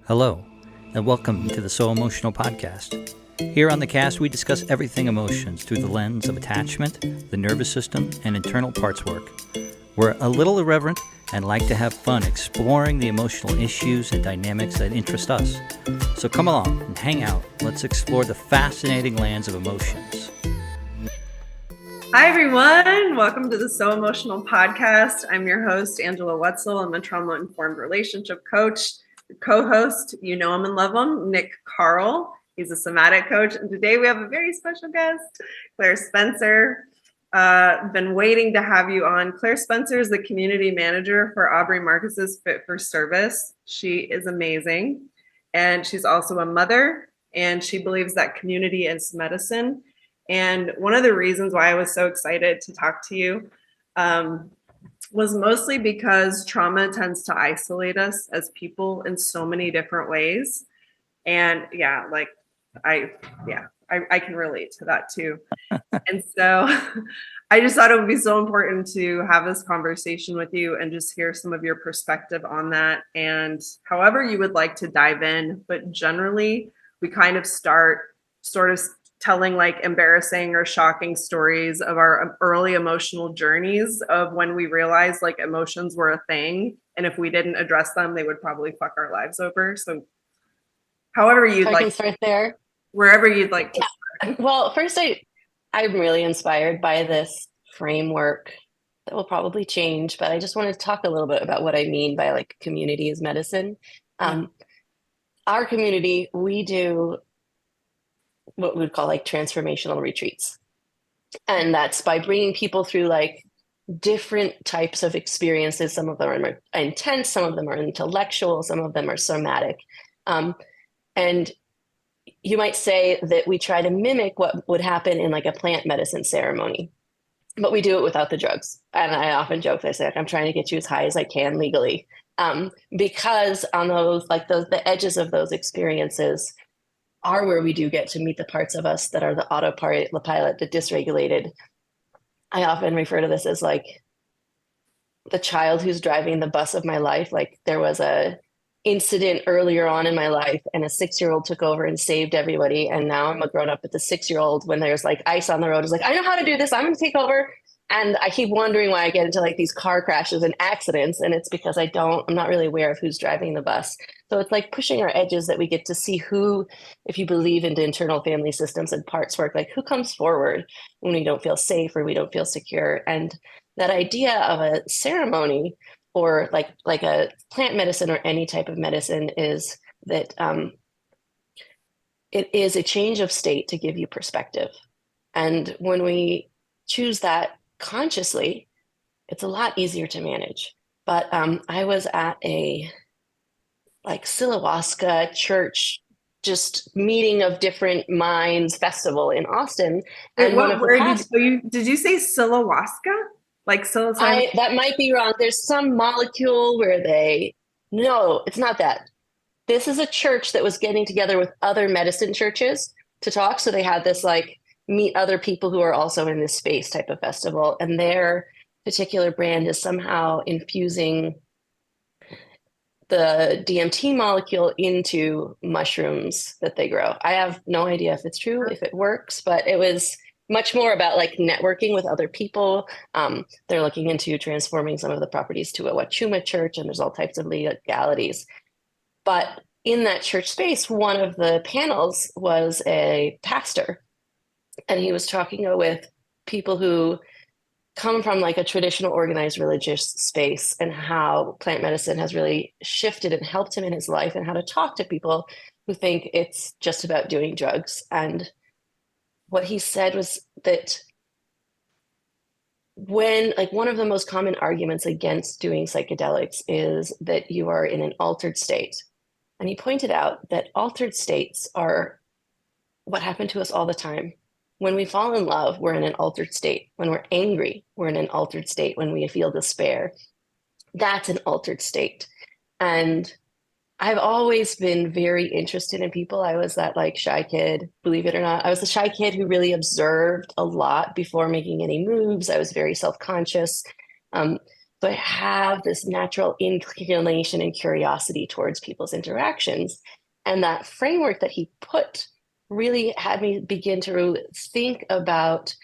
Hello, and welcome to the So Emotional podcast. Here on the cast, we discuss everything emotions through the lens of attachment, the nervous system, and internal parts work. We're a little irreverent and like to have fun exploring the emotional issues and dynamics that interest us. So come along and hang out. Let's explore the fascinating lands of emotions. Hi, everyone. Welcome to the So Emotional podcast. I'm your host, Angela Wetzel. I'm a trauma-informed relationship coach. The co-host, you know him and love him, Nick Carl. He's a somatic coach. And today we have a very special guest, Clair Spencer. Been waiting to have you on. Clair Spencer is the community manager for Aubrey Marcus's Fit for Service. She is amazing. And she's also a mother, and she believes that community is medicine. And one of the reasons why I was so excited to talk to you was mostly because trauma tends to isolate us as people in so many different ways. And I can relate to that too. And so I just thought it would be so important to have this conversation with you and just hear some of your perspective on that. And however you would like to dive in, but generally we kind of start sort of telling like embarrassing or shocking stories of our early emotional journeys of when we realized like emotions were a thing. And if we didn't address them, they would probably fuck our lives over. So however you'd I like can start there. Wherever you'd like to start. Well, first I'm really inspired by this framework that will probably change, but I just want to talk a little bit about what I mean by like community is medicine. Our community, we do what we would call like transformational retreats. And that's by bringing people through like different types of experiences. Some of them are intense, some of them are intellectual, some of them are somatic. And you might say that we try to mimic what would happen in like a plant medicine ceremony, but we do it without the drugs. And I often joke, I say, like, I'm trying to get you as high as I can legally. Because on the edges of those experiences are where we do get to meet the parts of us that are the autopilot, the dysregulated. I often refer to this as like the child who's driving the bus of my life. Like there was a incident earlier on in my life and a 6-year-old took over and saved everybody. And now I'm a grown up, but the 6-year-old, when there's like ice on the road, is like, I know how to do this. I'm going to take over. And I keep wondering why I get into like these car crashes and accidents. And it's because I'm not really aware of who's driving the bus. So it's like pushing our edges that we get to see who, if you believe in internal family systems and parts work, like who comes forward when we don't feel safe or we don't feel secure. And that idea of a ceremony or like a plant medicine or any type of medicine is that it is a change of state to give you perspective. And when we choose that consciously, it's a lot easier to manage. But I was at a like Silawaska church, just meeting of different minds festival in Austin. And did you say Silawaska? Like psilocybin? That might be wrong. There's some molecule where no, it's not that. This is a church that was getting together with other medicine churches to talk. So they had this like meet other people who are also in this space type of festival. And their particular brand is somehow infusing the DMT molecule into mushrooms that they grow. I have no idea if it's true, if it works, but it was much more about like networking with other people. They're looking into transforming some of the properties to a Wachuma church, and there's all types of legalities. But in that church space, one of the panels was a pastor, and he was talking with people who come from like a traditional organized religious space and how plant medicine has really shifted and helped him in his life and how to talk to people who think it's just about doing drugs. And what he said was that when like one of the most common arguments against doing psychedelics is that you are in an altered state. And he pointed out that altered states are what happen to us all the time. When we fall in love, we're in an altered state. When we're angry, we're in an altered state. When we feel despair, that's an altered state. And I've always been very interested in people. I was that like shy kid, believe it or not. I was the shy kid who really observed a lot before making any moves. I was very self-conscious. So I have this natural inclination and curiosity towards people's interactions. And that framework that he put really had me begin to think about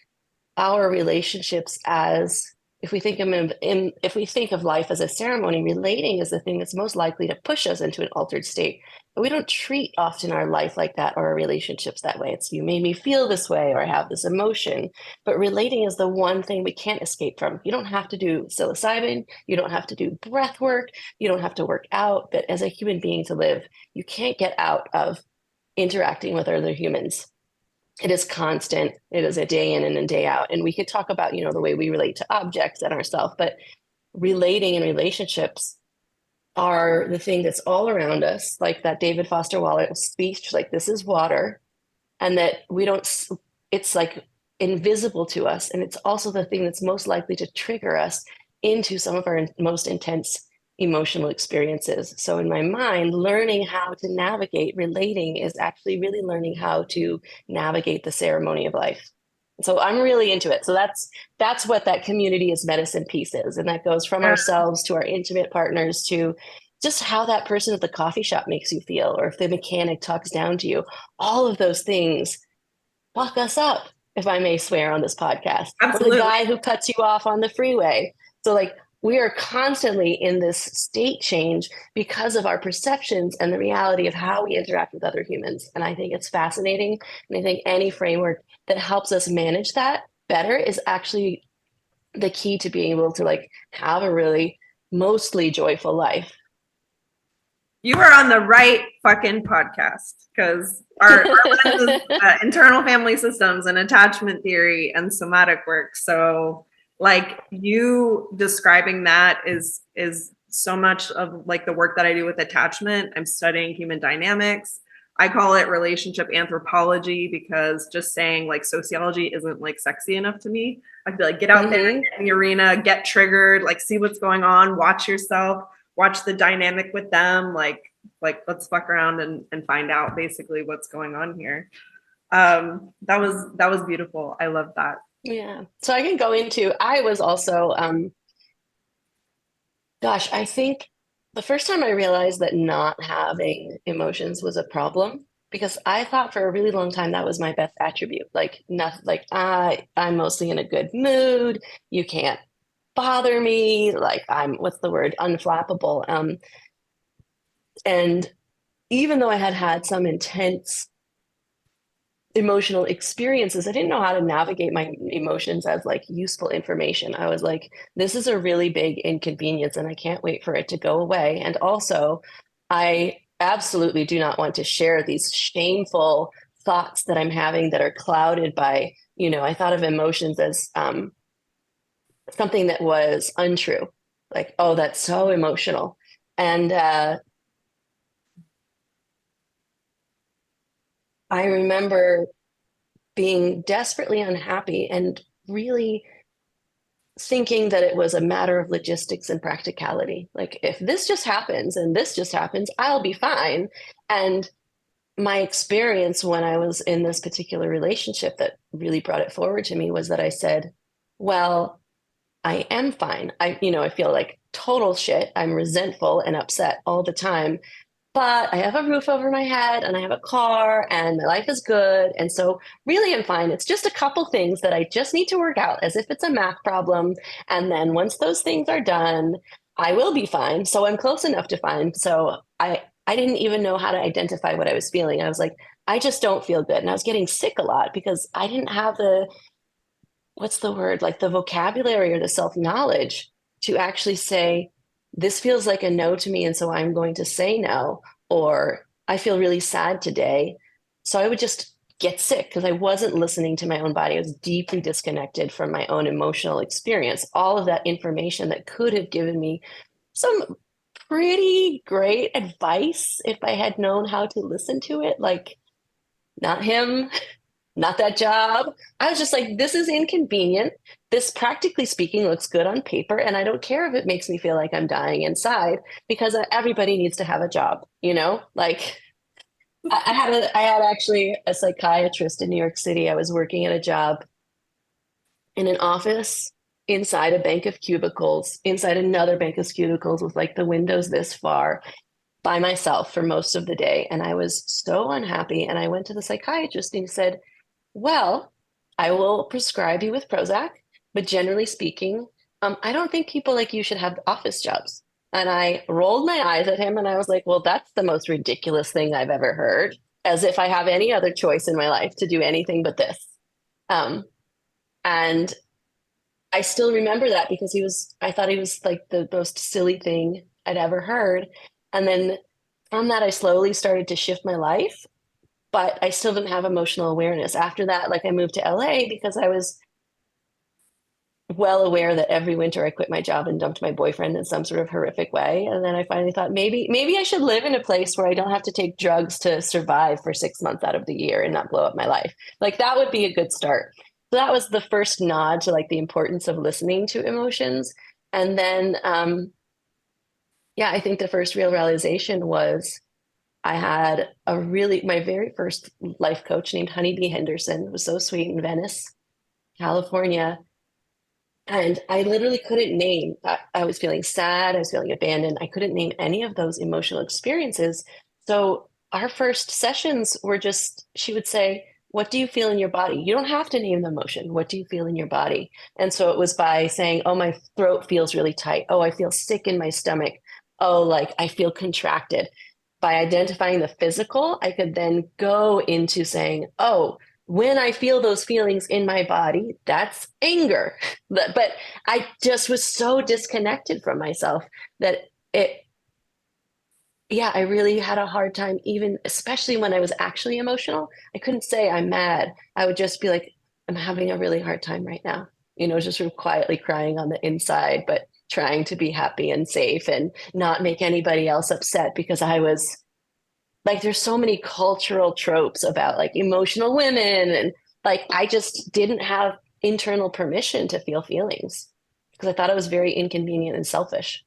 our relationships as, if we think if we think of life as a ceremony, relating is the thing that's most likely to push us into an altered state. But we don't treat often our life like that or our relationships that way. It's, you made me feel this way, or I have this emotion. But relating is the one thing we can't escape from. You don't have to do psilocybin, you don't have to do breath work, you don't have to work out. But as a human being to live, you can't get out of interacting with other humans. It is constant. It is a day in and a day out. And we could talk about, the way we relate to objects and ourselves, but relating in relationships are the thing that's all around us, like that David Foster Wallace speech, like this is water, and that we don't, it's like invisible to us. And it's also the thing that's most likely to trigger us into some of our most intense emotional experiences. So in my mind, learning how to navigate relating is actually really learning how to navigate the ceremony of life. So I'm really into it. So that's what that community is medicine piece is. And that goes from ourselves to our intimate partners to just how that person at the coffee shop makes you feel, or if the mechanic talks down to you. All of those things fuck us up, if I may swear on this podcast. Absolutely. Or the guy who cuts you off on the freeway. So like we are constantly in this state change because of our perceptions and the reality of how we interact with other humans. And I think it's fascinating. And I think any framework that helps us manage that better is actually the key to being able to like have a really mostly joyful life. You are on the right fucking podcast, because our is, internal family systems and attachment theory and somatic work. So like you describing that is so much of like the work that I do with attachment. I'm studying human dynamics. I call it relationship anthropology, because just saying like sociology isn't like sexy enough to me. I feel like get out there, get in the arena, get triggered, like see what's going on, watch yourself, watch the dynamic with them, like let's fuck around and find out basically what's going on here. That was beautiful. I love that. Yeah. So I can go into, I was also, I think the first time I realized that not having emotions was a problem, because I thought for a really long time that was my best attribute. Like nothing, like I'm mostly in a good mood. You can't bother me. Like I'm, what's the word? Unflappable. And even though I had had some intense emotional experiences, I didn't know how to navigate my emotions as like useful information. I was like, this is a really big inconvenience and I can't wait for it to go away. And also, I absolutely do not want to share these shameful thoughts that I'm having that are clouded by, I thought of emotions as something that was untrue. Like, oh, that's so emotional. And I remember being desperately unhappy and really thinking that it was a matter of logistics and practicality. Like, if this just happens and this just happens, I'll be fine. And my experience when I was in this particular relationship that really brought it forward to me was that I said, well, I am fine. I feel like total shit. I'm resentful and upset all the time, but I have a roof over my head and I have a car and my life is good. And so really I'm fine. It's just a couple things that I just need to work out as if it's a math problem. And then once those things are done, I will be fine. So I'm close enough to fine. So I didn't even know how to identify what I was feeling. I was like, I just don't feel good. And I was getting sick a lot because I didn't have what's the word, like the vocabulary or the self-knowledge to actually say, this feels like a no to me, and so I'm going to say no, or I feel really sad today. So I would just get sick because I wasn't listening to my own body. I was deeply disconnected from my own emotional experience. All of that information that could have given me some pretty great advice if I had known how to listen to it, like not him, not that job. I was just like, this is inconvenient. This, practically speaking, looks good on paper. And I don't care if it makes me feel like I'm dying inside, because everybody needs to have a job, Like I had actually a psychiatrist in New York City. I was working at a job in an office inside a bank of cubicles, inside another bank of cubicles with like the windows this far by myself for most of the day. And I was so unhappy. And I went to the psychiatrist and he said, well, I will prescribe you with Prozac, but generally speaking, I don't think people like you should have office jobs. And I rolled my eyes at him and I was like, well, that's the most ridiculous thing I've ever heard, as if I have any other choice in my life to do anything but this. And I still remember that because I thought he was like the most silly thing I'd ever heard. And then from that, I slowly started to shift my life, but I still didn't have emotional awareness. After that, like I moved to LA because I was well aware that every winter I quit my job and dumped my boyfriend in some sort of horrific way. And then I finally thought maybe I should live in a place where I don't have to take drugs to survive for 6 months out of the year and not blow up my life. Like that would be a good start. So that was the first nod to like the importance of listening to emotions. And then, yeah, I think the first real realization was I had my very first life coach named Honeybee Henderson. It was so sweet in Venice, California. And I literally couldn't name, I was feeling sad, I was feeling abandoned. I couldn't name any of those emotional experiences. So our first sessions were just, she would say, what do you feel in your body? You don't have to name the emotion. What do you feel in your body? And so it was by saying, oh, my throat feels really tight. Oh, I feel sick in my stomach. Oh, like I feel contracted. By identifying the physical, I could then go into saying, oh, when I feel those feelings in my body, that's anger. But I just was so disconnected from myself that I really had a hard time, even especially when I was actually emotional. I couldn't say I'm mad. I would just be like, I'm having a really hard time right now. Just sort of quietly crying on the inside, but trying to be happy and safe and not make anybody else upset because I was like, there's so many cultural tropes about like emotional women. And like, I just didn't have internal permission to feel feelings because I thought it was very inconvenient and selfish.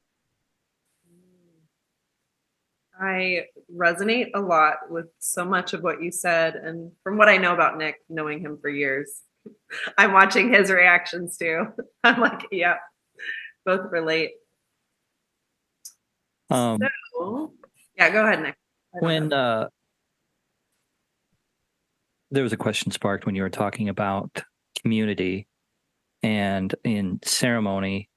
I resonate a lot with so much of what you said. And from what I know about Nick, knowing him for years, I'm watching his reactions too. I'm like, yeah, both relate. So, yeah, go ahead, Nick. When there was a question sparked when you were talking about community and in ceremony,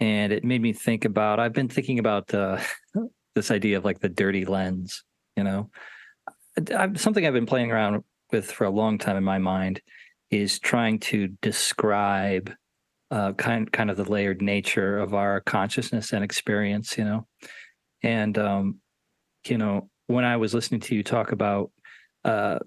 and it made me think about, I've been thinking about this idea of like the dirty lens, something I've been playing around with for a long time in my mind is trying to describe kind of the layered nature of our consciousness and experience, and when I was listening to you talk about the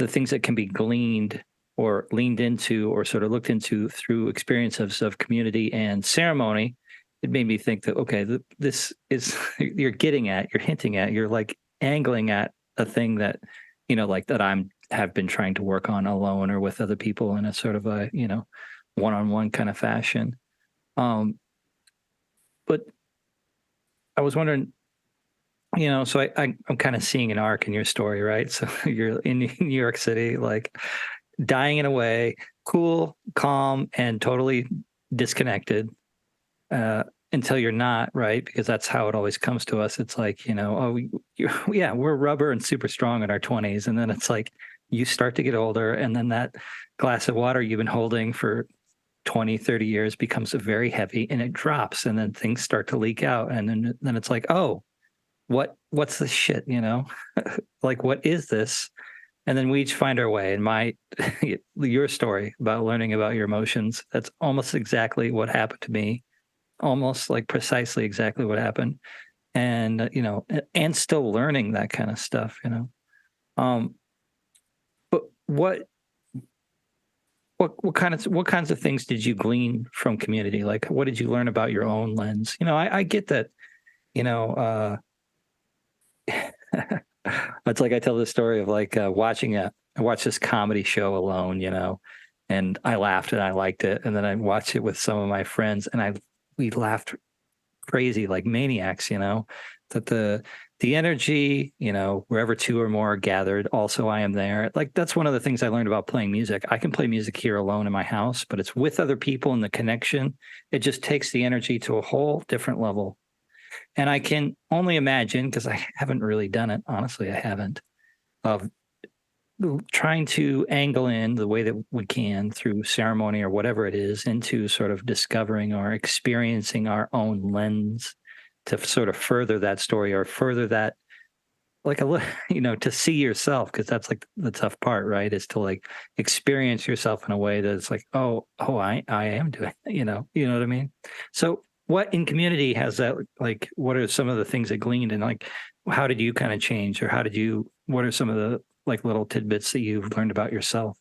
things that can be gleaned or leaned into or sort of looked into through experiences of community and ceremony, it made me think that, okay, this is, you're hinting at, you're like angling at a thing that, like that have been trying to work on alone or with other people in a sort of a, one-on-one kind of fashion. But I was wondering, so I'm kind of seeing an arc in your story, right? So you're in New York City, like dying in a way, cool, calm, and totally disconnected until you're not, right? Because that's how it always comes to us. It's like, we're rubber and super strong in our 20s. And then it's like you start to get older, and then that glass of water you've been holding for 20, 30 years becomes very heavy and it drops, and then things start to leak out. And then it's like, oh, what's this shit, like, what is this? And then we each find our way. And your story about learning about your emotions, that's almost exactly what happened to me, almost like precisely exactly what happened. And, and still learning that kind of stuff, but what kinds of things did you glean from community? Like, what did you learn about your own lens? I get that, it's like I tell the story of like I watched this comedy show alone, and I laughed and I liked it. And then I watched it with some of my friends and we laughed crazy like maniacs, that the energy, wherever two or more are gathered, also I am there. Like that's one of the things I learned about playing music. I can play music here alone in my house, but it's with other people and the connection. It just takes the energy to a whole different level. And I can only imagine, because I haven't really done it, honestly, I haven't, of trying to angle in the way that we can through ceremony or whatever it is into sort of discovering or experiencing our own lens to sort of further that story or further that, like to see yourself, because that's like the tough part, right? Is to like experience yourself in a way that it's like, I am doing, you know what I mean? So what in community has that, like, what are some of the things that gleaned, and like, how did you kind of change, or what are some of the like little tidbits that you've learned about yourself?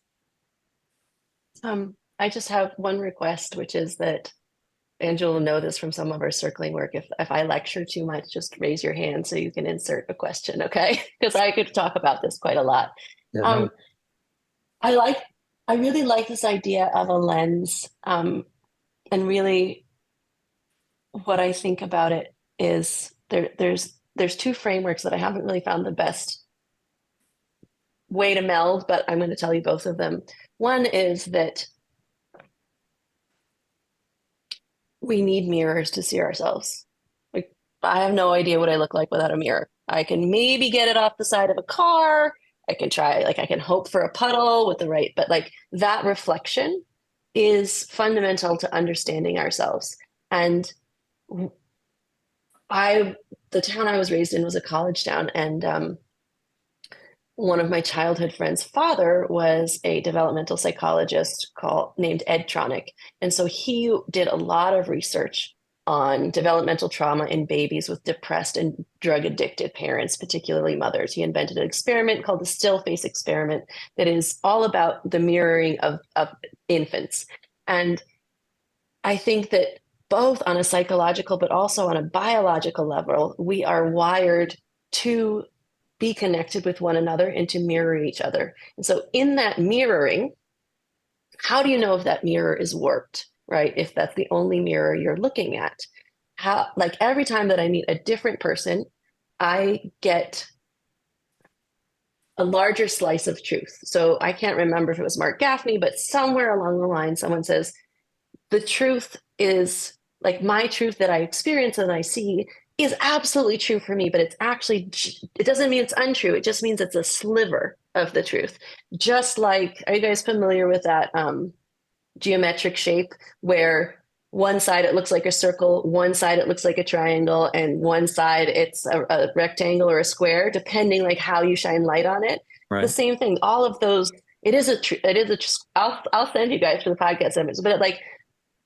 I just have one request, which is that Angela will know this from some of our circling work. If I lecture too much, just raise your hand so you can insert a question, okay? Because I could talk about this quite a lot. Yeah, Um, I really like this idea of a lens. And really what I think about it is there's two frameworks that I haven't really found the best way to meld, but I'm going to tell you both of them. One is that we need mirrors to see ourselves. Like, I have no idea what I look like without a mirror. I can maybe get it off the side of a car. I can try, like, I can hope for a puddle with the right, but like that reflection is fundamental to understanding ourselves. And the town I was raised in was a college town, and one of my childhood friends' father was a developmental psychologist named Ed Tronick. And so he did a lot of research on developmental trauma in babies with depressed and drug addicted parents, particularly mothers. He invented an experiment called the still face experiment that is all about the mirroring of infants. And I think that both on a psychological but also on a biological level, we are wired to be connected with one another and to mirror each other. And so in that mirroring, how do you know if that mirror is warped, right? If that's the only mirror you're looking at. Like every time that I meet a different person, I get a larger slice of truth. So I can't remember if it was Mark Gaffney, but somewhere along the line, someone says, the truth is like my truth that I experience and I see is absolutely true for me, but it's actually, it doesn't mean it's untrue. It just means it's a sliver of the truth. Just like, are you guys familiar with that geometric shape where one side it looks like a circle, one side it looks like a triangle, and one side it's a rectangle or a square, depending like how you shine light on it. right. The same thing, all of those, I'll send you guys for the podcast images, but like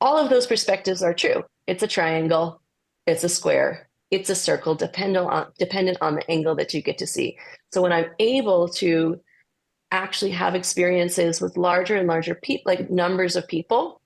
all of those perspectives are true. It's a triangle, it's a square, it's a circle, dependent on the angle that you get to see. So when I'm able to actually have experiences with larger and larger people, like numbers of people,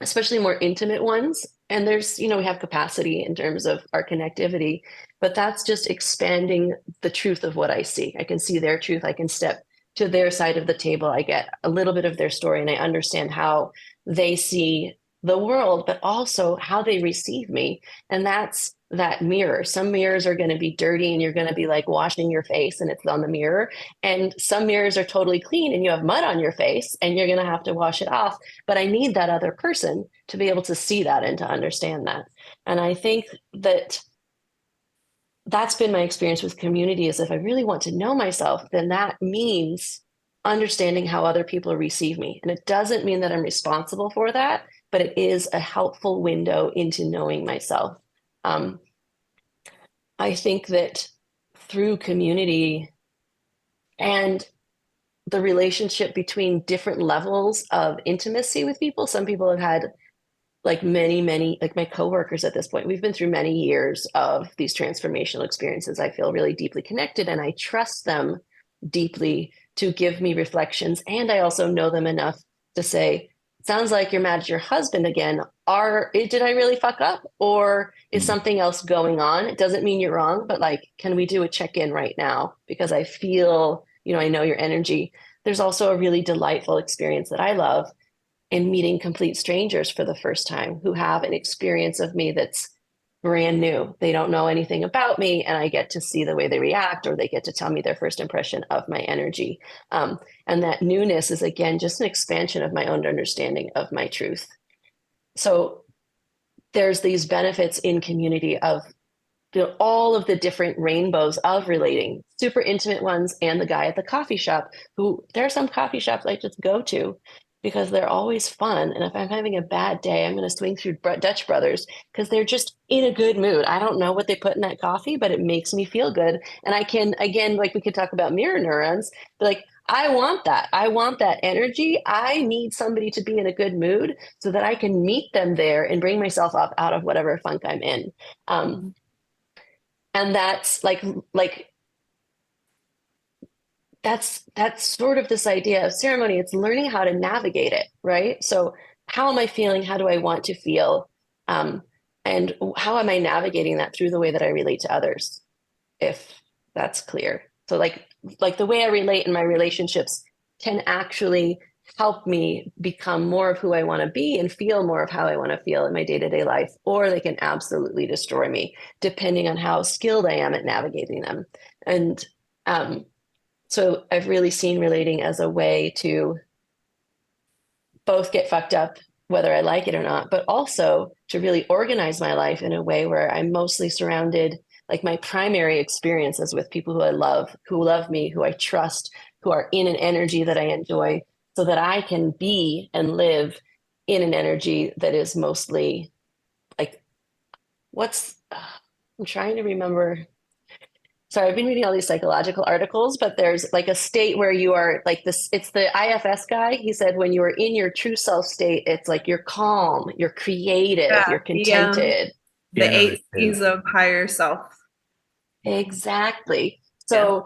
especially more intimate ones, and there's, we have capacity in terms of our connectivity, but that's just expanding the truth of what I see. I can see their truth. I can step to their side of the table. I get a little bit of their story and I understand how they see the world, but also how they receive me. And that's that mirror. Some mirrors are going to be dirty and you're going to be like washing your face and it's on the mirror. And some mirrors are totally clean and you have mud on your face and you're going to have to wash it off. But I need that other person to be able to see that and to understand that. And I think that that's been my experience with community, is if I really want to know myself, then that means understanding how other people receive me. And it doesn't mean that I'm responsible for that, but it is a helpful window into knowing myself. I think that through community and the relationship between different levels of intimacy with people, some people have had like many, like my coworkers at this point, we've been through many years of these transformational experiences. I feel really deeply connected and I trust them deeply to give me reflections. And I also know them enough to say, sounds like you're mad at your husband again. Did I really fuck up? Or is something else going on? It doesn't mean you're wrong, but like, can we do a check-in right now? Because I feel, I know your energy. There's also a really delightful experience that I love in meeting complete strangers for the first time who have an experience of me that's brand new. They don't know anything about me, and I get to see the way they react, or they get to tell me their first impression of my energy. And that newness is, again, just an expansion of my own understanding of my truth. So there's these benefits in community of all of the different rainbows of relating, super intimate ones, and the guy at the coffee shop, who there are some coffee shops I just go to because they're always fun. And if I'm having a bad day, I'm going to swing through Dutch Brothers because they're just in a good mood. I don't know what they put in that coffee, but it makes me feel good. And I can, again, like we could talk about mirror neurons, be like, I want that. I want that energy. I need somebody to be in a good mood so that I can meet them there and bring myself up out of whatever funk I'm in. And that's like that's sort of this idea of ceremony. It's learning how to navigate it, right? So how am I feeling? How do I want to feel? And how am I navigating that through the way that I relate to others, if that's clear? So like the way I relate in my relationships can actually help me become more of who I want to be and feel more of how I want to feel in my day-to-day life, or they can absolutely destroy me depending on how skilled I am at navigating them. And so I've really seen relating as a way to both get fucked up, whether I like it or not, but also to really organize my life in a way where I'm mostly surrounded, like my primary experiences with people who I love, who love me, who I trust, who are in an energy that I enjoy, so that I can be and live in an energy that is mostly like, I'm trying to remember. Sorry, I've been reading all these psychological articles, but there's like a state where you are like this. It's the IFS guy. He said when you are in your true self state, it's like you're calm, you're creative, you're contented. The 8 C's of higher self. Exactly. So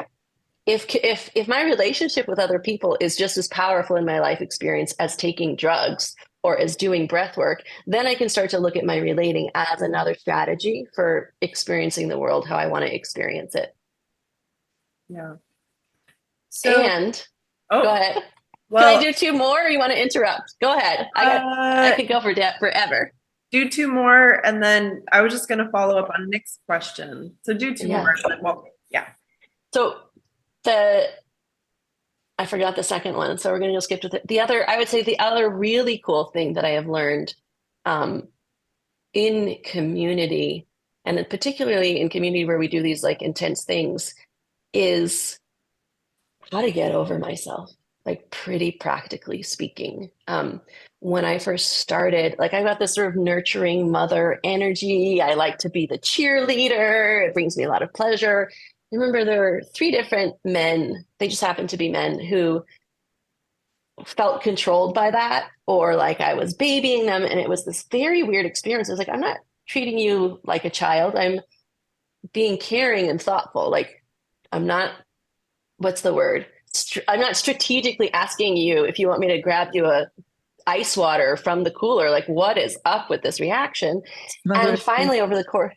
if my relationship with other people is just as powerful in my life experience as taking drugs or as doing breath work, then I can start to look at my relating as another strategy for experiencing the world how I want to experience it. Yeah. So, go ahead. Well, can I do 2 more, or you want to interrupt? Go ahead. I could go for forever. Do 2 more, and then I was just going to follow up on Nick's question. So do 2 more. So I forgot the second one, so we're going to go skip to the other. I would say the other really cool thing that I have learned in community, and particularly in community where we do these like intense things, is how to get over myself, like pretty practically speaking. When I first started, like I got this sort of nurturing mother energy. I like to be the cheerleader. It brings me a lot of pleasure. I remember there were 3 different men, they just happened to be men, who felt controlled by that, or like I was babying them. And it was this very weird experience. I was like, I'm not treating you like a child. I'm being caring and thoughtful. Like I'm not, what's the word? I'm not strategically asking you if you want me to grab you a ice water from the cooler. Like what is up with this reaction? And finally over the course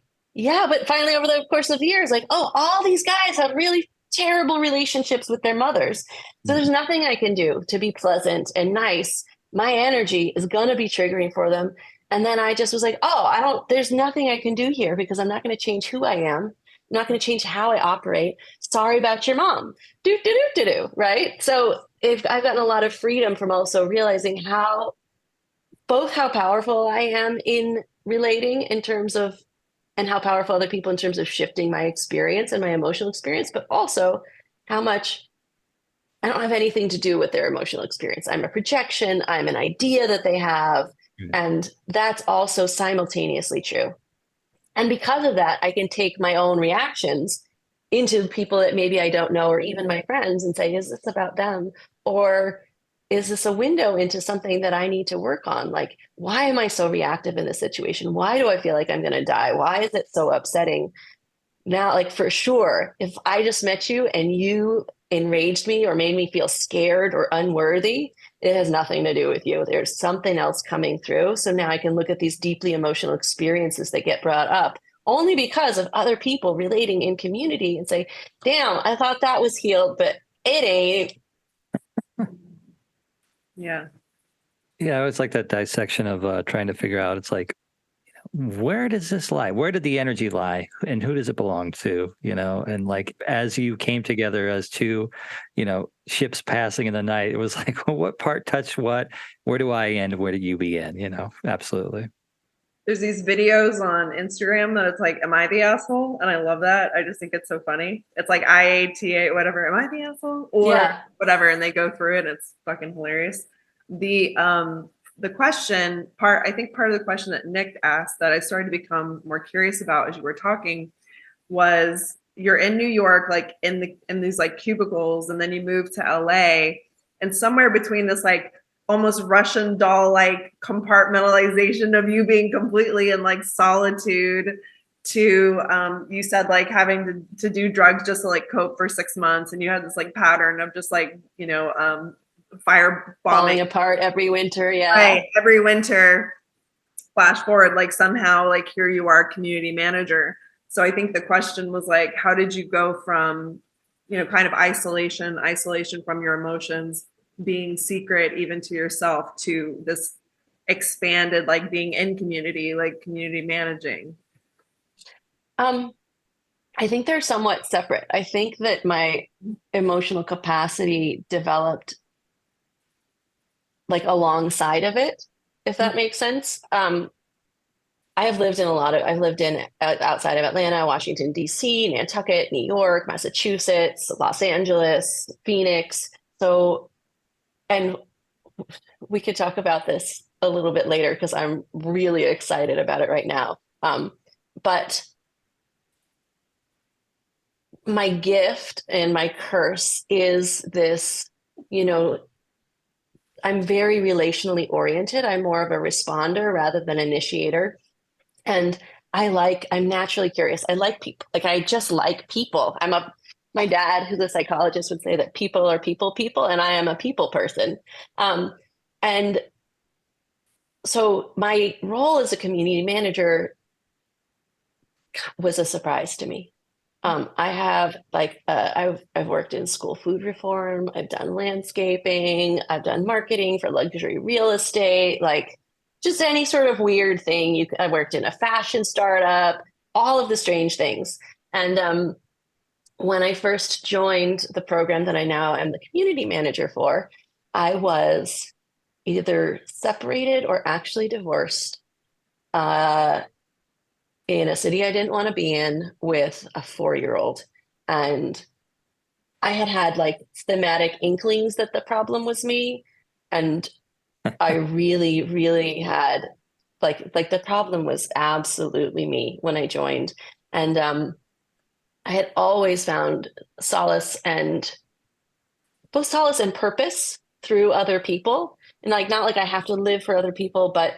of years, like, oh, all these guys have really terrible relationships with their mothers. So there's nothing I can do to be pleasant and nice. My energy is going to be triggering for them. And then I just was like, there's nothing I can do here because I'm not going to change who I am. I'm not going to change how I operate. Sorry about your mom. Right? So I've gotten a lot of freedom from also realizing how powerful I am in relating in terms of, and how powerful other people in terms of shifting my experience and my emotional experience, but also how much I don't have anything to do with their emotional experience. I'm a projection. I'm an idea that they have. And that's also simultaneously true. And because of that, I can take my own reactions into people that maybe I don't know, or even my friends, and say, is this about them? Or is this a window into something that I need to work on? Like, why am I so reactive in this situation? Why do I feel like I'm going to die? Why is it so upsetting? Now, like for sure, if I just met you and you enraged me or made me feel scared or unworthy, it has nothing to do with you. There's something else coming through. So now I can look at these deeply emotional experiences that get brought up only because of other people relating in community and say, damn, I thought that was healed, but it ain't. Yeah. Yeah, it's like that dissection of trying to figure out. It's like, where does this lie? Where did the energy lie, and who does it belong to? And like as you came together as two, ships passing in the night, it was like, well, what part touched what? Where do I end? Where do you begin? Absolutely. There's these videos on Instagram that it's like, am I the asshole? And I love that. I just think it's so funny. It's like IATA, whatever. Am I the asshole? Or whatever. And they go through it and it's fucking hilarious. The question part, I think part of the question that Nick asked that I started to become more curious about as you were talking was you're in New York, like in these like cubicles, and then you move to LA, and somewhere between this like almost Russian doll like compartmentalization of you being completely in like solitude to you said like having to do drugs just to like cope for 6 months, and you had this like pattern of just like fire falling apart every winter. Right, every winter. Flash forward, like somehow like here you are, community manager. So I think the question was like, how did you go from kind of isolation from your emotions, being secret even to yourself, to this expanded like being in community, like community managing? I think they're somewhat separate. I think that my emotional capacity developed like alongside of it, if that makes sense. I've lived in outside of Atlanta, Washington, D.C., Nantucket, New York, Massachusetts, Los Angeles, Phoenix. So, and we could talk about this a little bit later because I'm really excited about it right now. But my gift and my curse is this, I'm very relationally oriented. I'm more of a responder rather than initiator. And I'm naturally curious. I like people. Like I just like people. My dad, who's a psychologist, would say that people are people, and I am a people person. And so my role as a community manager was a surprise to me. I have I've worked in school food reform. I've done landscaping. I've done marketing for luxury real estate, like just any sort of weird thing. I worked in a fashion startup, all of the strange things. And when I first joined the program that I now am the community manager for, I was either separated or actually divorced. In a city I didn't want to be in with a 4-year-old. And I had like thematic inklings that the problem was me. And I really, really had like the problem was absolutely me when I joined. And I had always found both solace and purpose through other people. And like, not like I have to live for other people, but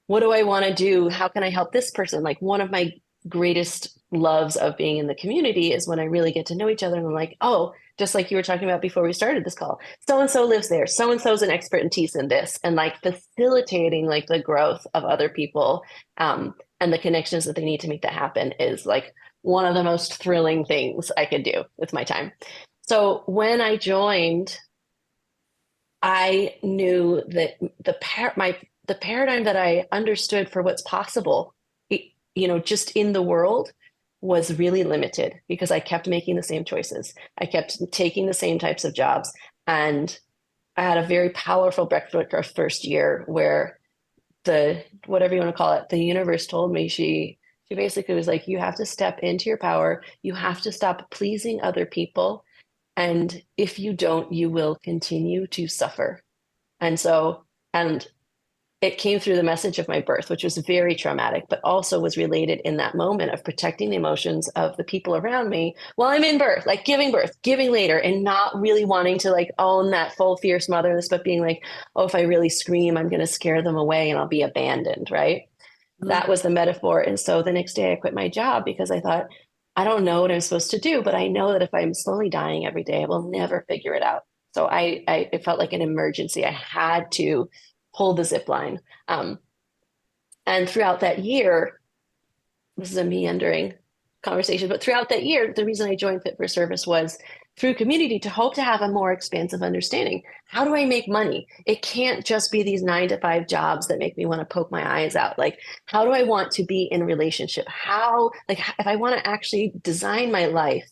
what do I want to do? How can I help this person? Like one of my greatest loves of being in the community is when I really get to know each other and I'm like, oh, just like you were talking about before we started this call, so-and-so lives there. So-and-so is an expertise in this, and like facilitating like the growth of other people and the connections that they need to make that happen is like one of the most thrilling things I could do with my time. So when I joined, I knew that the paradigm that I understood for what's possible, just in the world was really limited because I kept making the same choices. I kept taking the same types of jobs. And I had a very powerful breakfast first year where whatever you want to call it, the universe told me she basically was like, you have to step into your power. You have to stop pleasing other people. And if you don't, you will continue to suffer. And it came through the message of my birth, which was very traumatic, but also was related in that moment of protecting the emotions of the people around me while I'm in birth, like giving birth, giving later, and not really wanting to like own that full fierce motherness, but being like, oh, if I really scream, I'm going to scare them away and I'll be abandoned, right? Mm-hmm. That was the metaphor. And so the next day I quit my job because I thought, I don't know what I'm supposed to do, but I know that if I'm slowly dying every day, I will never figure it out. So it felt like an emergency. I had to pull the zip line. And throughout that year, this is a meandering conversation, but throughout that year, the reason I joined Fit for Service was through community to hope to have a more expansive understanding. How do I make money? It can't just be these 9 to 5 jobs that make me want to poke my eyes out. Like, how do I want to be in relationship? How, like, if I want to actually design my life,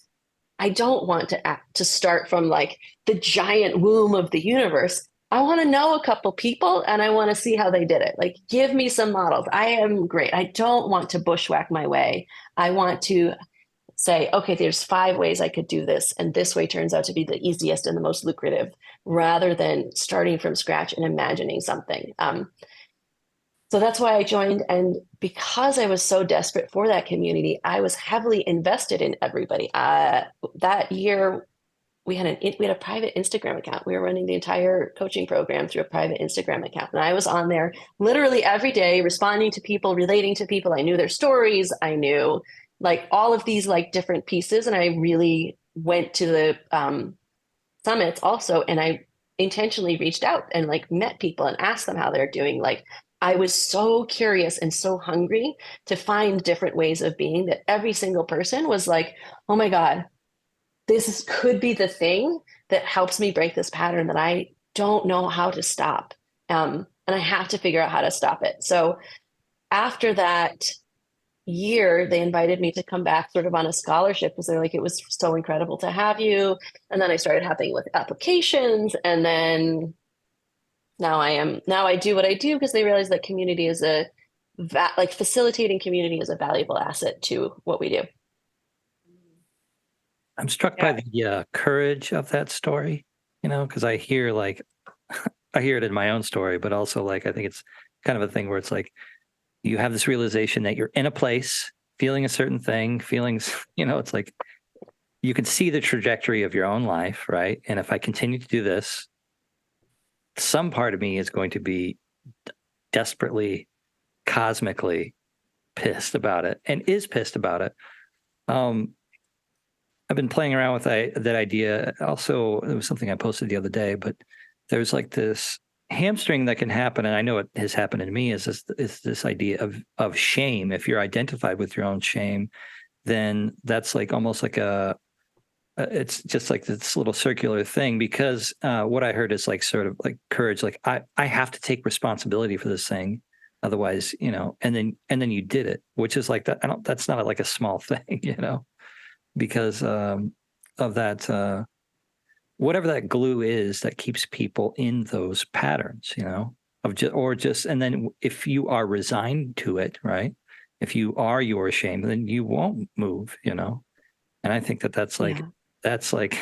I don't want to start from like the giant womb of the universe. I want to know a couple people and I want to see how they did it. Like, give me some models. I am great. I don't want to bushwhack my way. I want to say, okay, there's 5 ways I could do this, and this way turns out to be the easiest and the most lucrative, rather than starting from scratch and imagining something. So that's why I joined. And because I was so desperate for that community, I was heavily invested in everybody. That year, we had a private Instagram account. We were running the entire coaching program through a private Instagram account. And I was on there literally every day, responding to people, relating to people. I knew their stories. I knew like all of these like different pieces. And I really went to the summits also. And I intentionally reached out and like met people and asked them how they're doing. Like, I was so curious and so hungry to find different ways of being that every single person was like, oh my God, could be the thing that helps me break this pattern that I don't know how to stop. And I have to figure out how to stop it. So after that year, they invited me to come back sort of on a scholarship because they're like, it was so incredible to have you. And then I started helping with applications. And then now I do what I do because they realize that community is like facilitating community is a valuable asset to what we do. I'm struck by the courage of that story, because I hear like, I hear it in my own story, but also like, I think it's kind of a thing where it's like, you have this realization that you're in a place, feeling a certain thing, feelings, it's like, you can see the trajectory of your own life, right? And if I continue to do this, some part of me is going to be desperately, cosmically pissed about it and is pissed about it. I've been playing around with that idea. Also, it was something I posted the other day, but there's like this hamstring that can happen, and I know it has happened to me, is this idea of shame. If you're identified with your own shame, then that's like almost like it's just like this little circular thing, because what I heard is like sort of like courage, like I have to take responsibility for this thing, otherwise, and then you did it, which is like that. That's not like a small thing, because of that, whatever that glue is that keeps people in those patterns, and then if you are resigned to it, right? If you are your shame, then you won't move, And I think that's like, that's like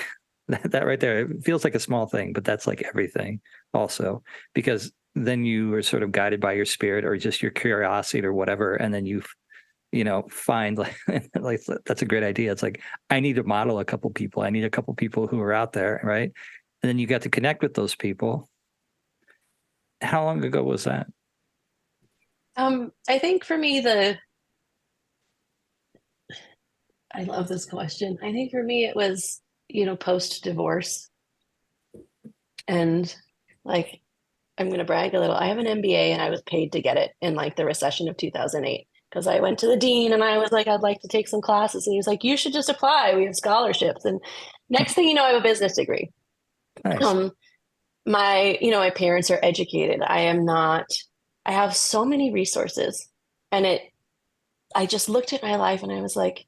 that right there. It feels like a small thing, but that's like everything also, because then you are sort of guided by your spirit or just your curiosity or whatever. And then you find like, like that's a great idea. It's like, I need to model a couple people. I need a couple people who are out there. Right. And then you got to connect with those people. How long ago was that? I think for me, I love this question. I think for me, it was, post-divorce. And like, I'm going to brag a little. I have an MBA and I was paid to get it in like the recession of 2008. Because I went to the dean and I was like, I'd like to take some classes. And he was like, you should just apply. We have scholarships. And next thing you know, I have a business degree. Nice. My parents are educated. I am not. I have so many resources. And I just looked at my life and I was like,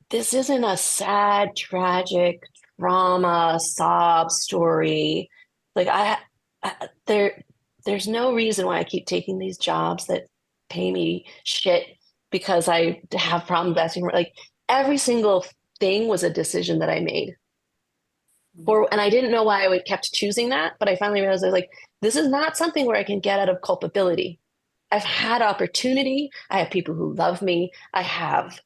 this isn't a sad, tragic drama, sob story. Like there's no reason why I keep taking these jobs that pay me shit because I have problems asking. Like every single thing was a decision that I made. And I didn't know why I would kept choosing that, but I finally realized I was like, this is not something where I can get out of culpability. I've had opportunity. I have people who love me. I have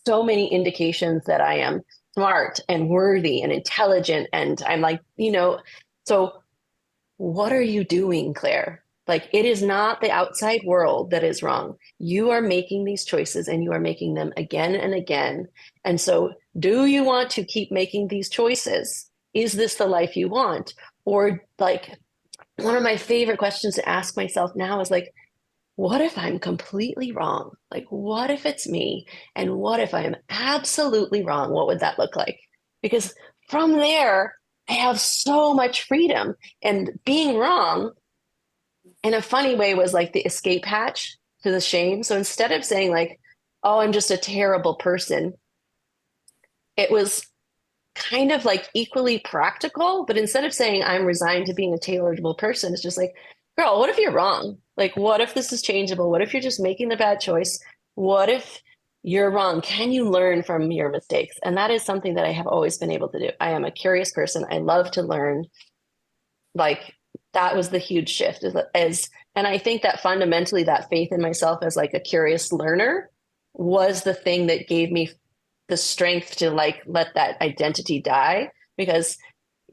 so many indications that I am smart and worthy and intelligent. And I'm like, so what are you doing, Claire? Like, it is not the outside world that is wrong. You are making these choices and you are making them again and again. And so, do you want to keep making these choices? Is this the life you want? Or, like, one of my favorite questions to ask myself now is like, what if I'm completely wrong? Like, what if it's me? And what if I am absolutely wrong? What would that look like? Because from there, I have so much freedom. And being wrong in a funny way was like the escape hatch to the shame. So instead of saying, like, oh, I'm just a terrible person, it was kind of like equally practical. But instead of saying I'm resigned to being a terrible person, it's just like, girl, what if you're wrong? Like, what if this is changeable? What if you're just making the bad choice? What if you're wrong? Can you learn from your mistakes? And that is something that I have always been able to do. I am a curious person. I love to learn. Like, that was the huge shift and I think that fundamentally that faith in myself as like a curious learner was the thing that gave me the strength to like let that identity die. Because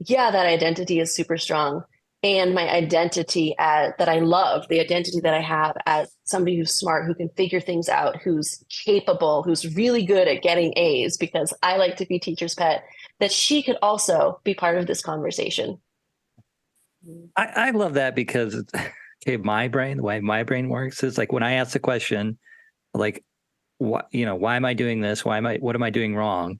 yeah, that identity is super strong, and my identity that I love, the identity that I have as somebody who's smart, who can figure things out, who's capable, who's really good at getting A's because I like to be teacher's pet, that she could also be part of this conversation. I love that because okay, the way my brain works is like when I ask the question, like, why am I doing this? What am I doing wrong?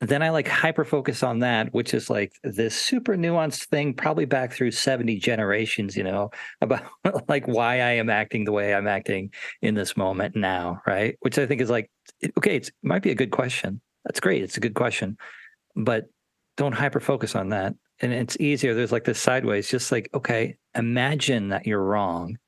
Then I like hyper focus on that, which is like this super nuanced thing, probably back through 70 generations, about like why I am acting the way I'm acting in this moment now, right? Which I think is like, okay, it might be a good question. That's great. It's a good question, but don't hyper focus on that. And it's easier. There's like this sideways, just like, okay, imagine that you're wrong,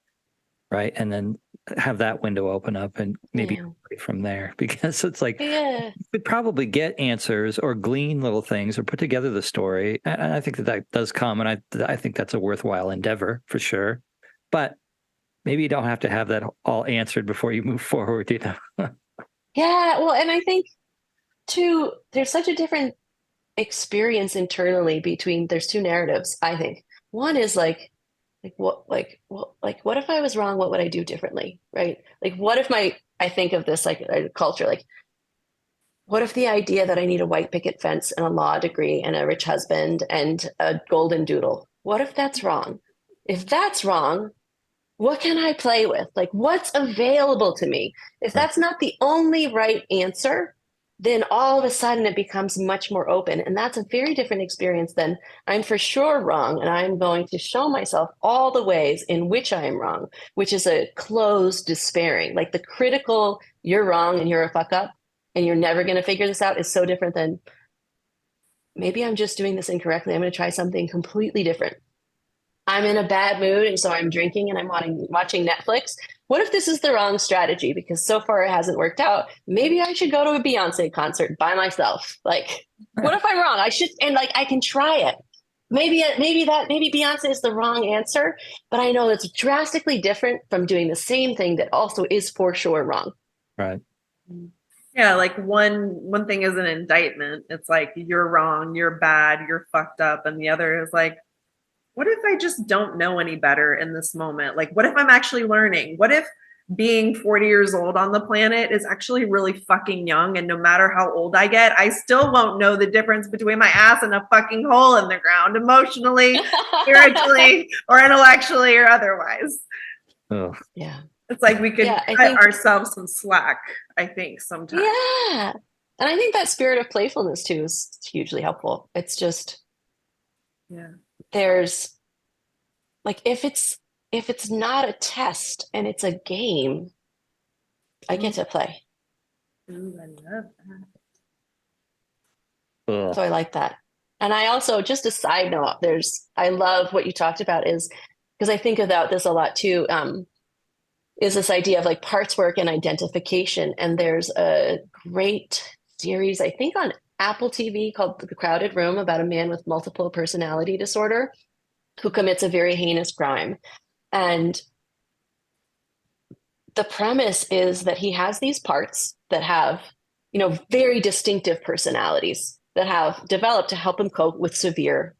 right? And then have that window open up and maybe from there, because it's like you could probably get answers or glean little things or put together the story. And I think that does come, and I think that's a worthwhile endeavor for sure. But maybe you don't have to have that all answered before you move forward, Yeah, well, and I think too, there's such a different experience internally between there's two narratives, I think. One is what if I was wrong? What would I do differently? Right? Like, what if I think of this like a culture, like, what if the idea that I need a white picket fence and a law degree and a rich husband and a golden doodle, what if that's wrong? If that's wrong, what can I play with? Like, what's available to me? If Right. that's not the only right answer, then all of a sudden it becomes much more open. And that's a very different experience than I'm for sure wrong. And I'm going to show myself all the ways in which I am wrong, which is a closed despairing. Like the critical, you're wrong and you're a fuck up and you're never going to figure this out is so different than maybe I'm just doing this incorrectly. I'm going to try something completely different. I'm in a bad mood, and so I'm drinking and I'm watching Netflix. What if this is the wrong strategy? Because so far it hasn't worked out. Maybe I should go to a Beyonce concert by myself. Like, what if I'm wrong? I should, and like I can try it. Maybe Beyonce is the wrong answer, but I know it's drastically different from doing the same thing that also is for sure wrong. Right. Yeah, like one thing is an indictment. It's like you're wrong, you're bad, you're fucked up, and the other is like, what if I just don't know any better in this moment? Like, what if I'm actually learning? What if being 40 years old on the planet is actually really fucking young, and no matter how old I get, I still won't know the difference between my ass and a fucking hole in the ground, emotionally, spiritually, or intellectually, or otherwise. Oh. Yeah. It's like we could cut ourselves some slack, I think, sometimes. Yeah. And I think that spirit of playfulness too is hugely helpful. It's just, there's like, if it's not a test and it's a game, I get to play. Ooh, I love Ugh. So I like that. And I also, just a side note, I love what you talked about is, because I think about this a lot too, is this idea of like parts work and identification. And there's a great series, I think on Apple TV, called The Crowded Room, about a man with multiple personality disorder who commits a very heinous crime. And the premise is that he has these parts that have, very distinctive personalities that have developed to help him cope with severe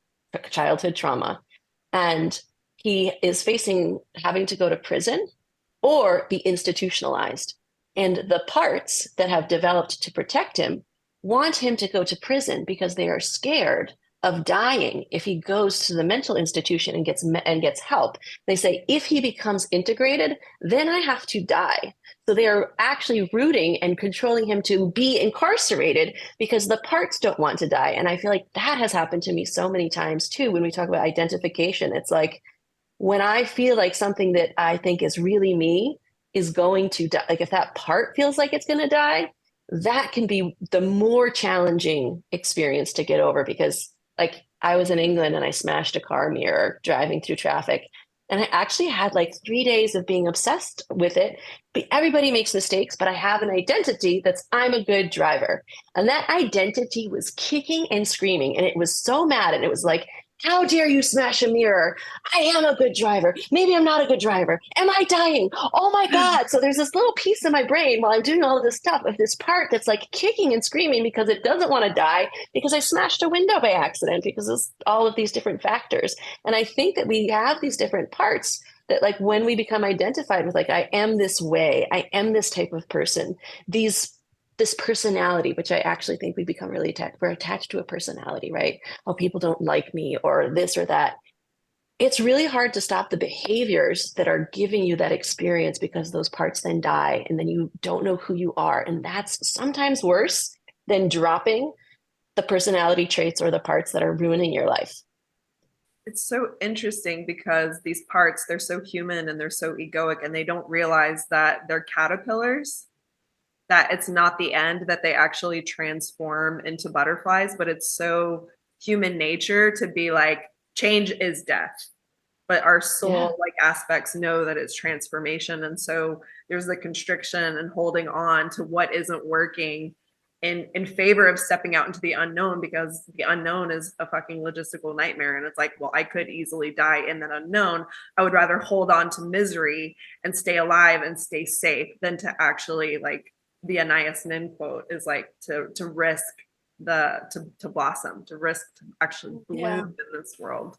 childhood trauma. And he is facing having to go to prison or be institutionalized. And the parts that have developed to protect him want him to go to prison because they are scared of dying if he goes to the mental institution and gets help. They say if he becomes integrated, then I have to die. So they are actually rooting and controlling him to be incarcerated because the parts don't want to die. And I feel like that has happened to me so many times too. When we talk about identification, it's like when I feel like something that I think is really me is going to die, like if that part feels like it's going to die, that can be the more challenging experience to get over because like I was in England and I smashed a car mirror driving through traffic. And I actually had like 3 days of being obsessed with it. But everybody makes mistakes, but I have an identity that's I'm a good driver. And that identity was kicking and screaming. And it was so mad. And it was like, how dare you smash a mirror? I am a good driver. Maybe I'm not a good driver. Am I dying? Oh my God. So there's this little piece in my brain while I'm doing all of this stuff of this part that's like kicking and screaming because it doesn't want to die because I smashed a window by accident because of all of these different factors. And I think that we have these different parts that like when we become identified with like, I am this way, I am this type of person, this personality, which I actually think we become really attached. We're attached to a personality, right? Oh, people don't like me or this or that. It's really hard to stop the behaviors that are giving you that experience because those parts then die and then you don't know who you are. And that's sometimes worse than dropping the personality traits or the parts that are ruining your life. It's so interesting because these parts, they're so human and they're so egoic and they don't realize that they're caterpillars, that it's not the end, that they actually transform into butterflies, but it's so human nature to be like, change is death. But our soul like aspects know that it's transformation. And so there's the constriction and holding on to what isn't working in favor of stepping out into the unknown, because the unknown is a fucking logistical nightmare. And it's like, well, I could easily die in that unknown. I would rather hold on to misery and stay alive and stay safe than to actually like the Anais Nin quote is like to risk to blossom, to risk to actually bloom in this world.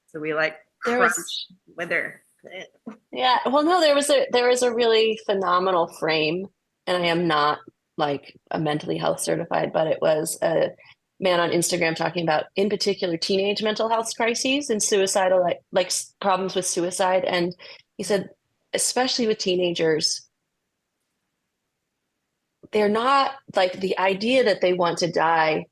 So we like crunch wither. Yeah. Well, no, there was a really phenomenal frame, and I am not like a mentally health certified, but it was a man on Instagram talking about, in particular, teenage mental health crises and suicidal like problems with suicide. And he said, especially with teenagers, they're not like the idea that they want to die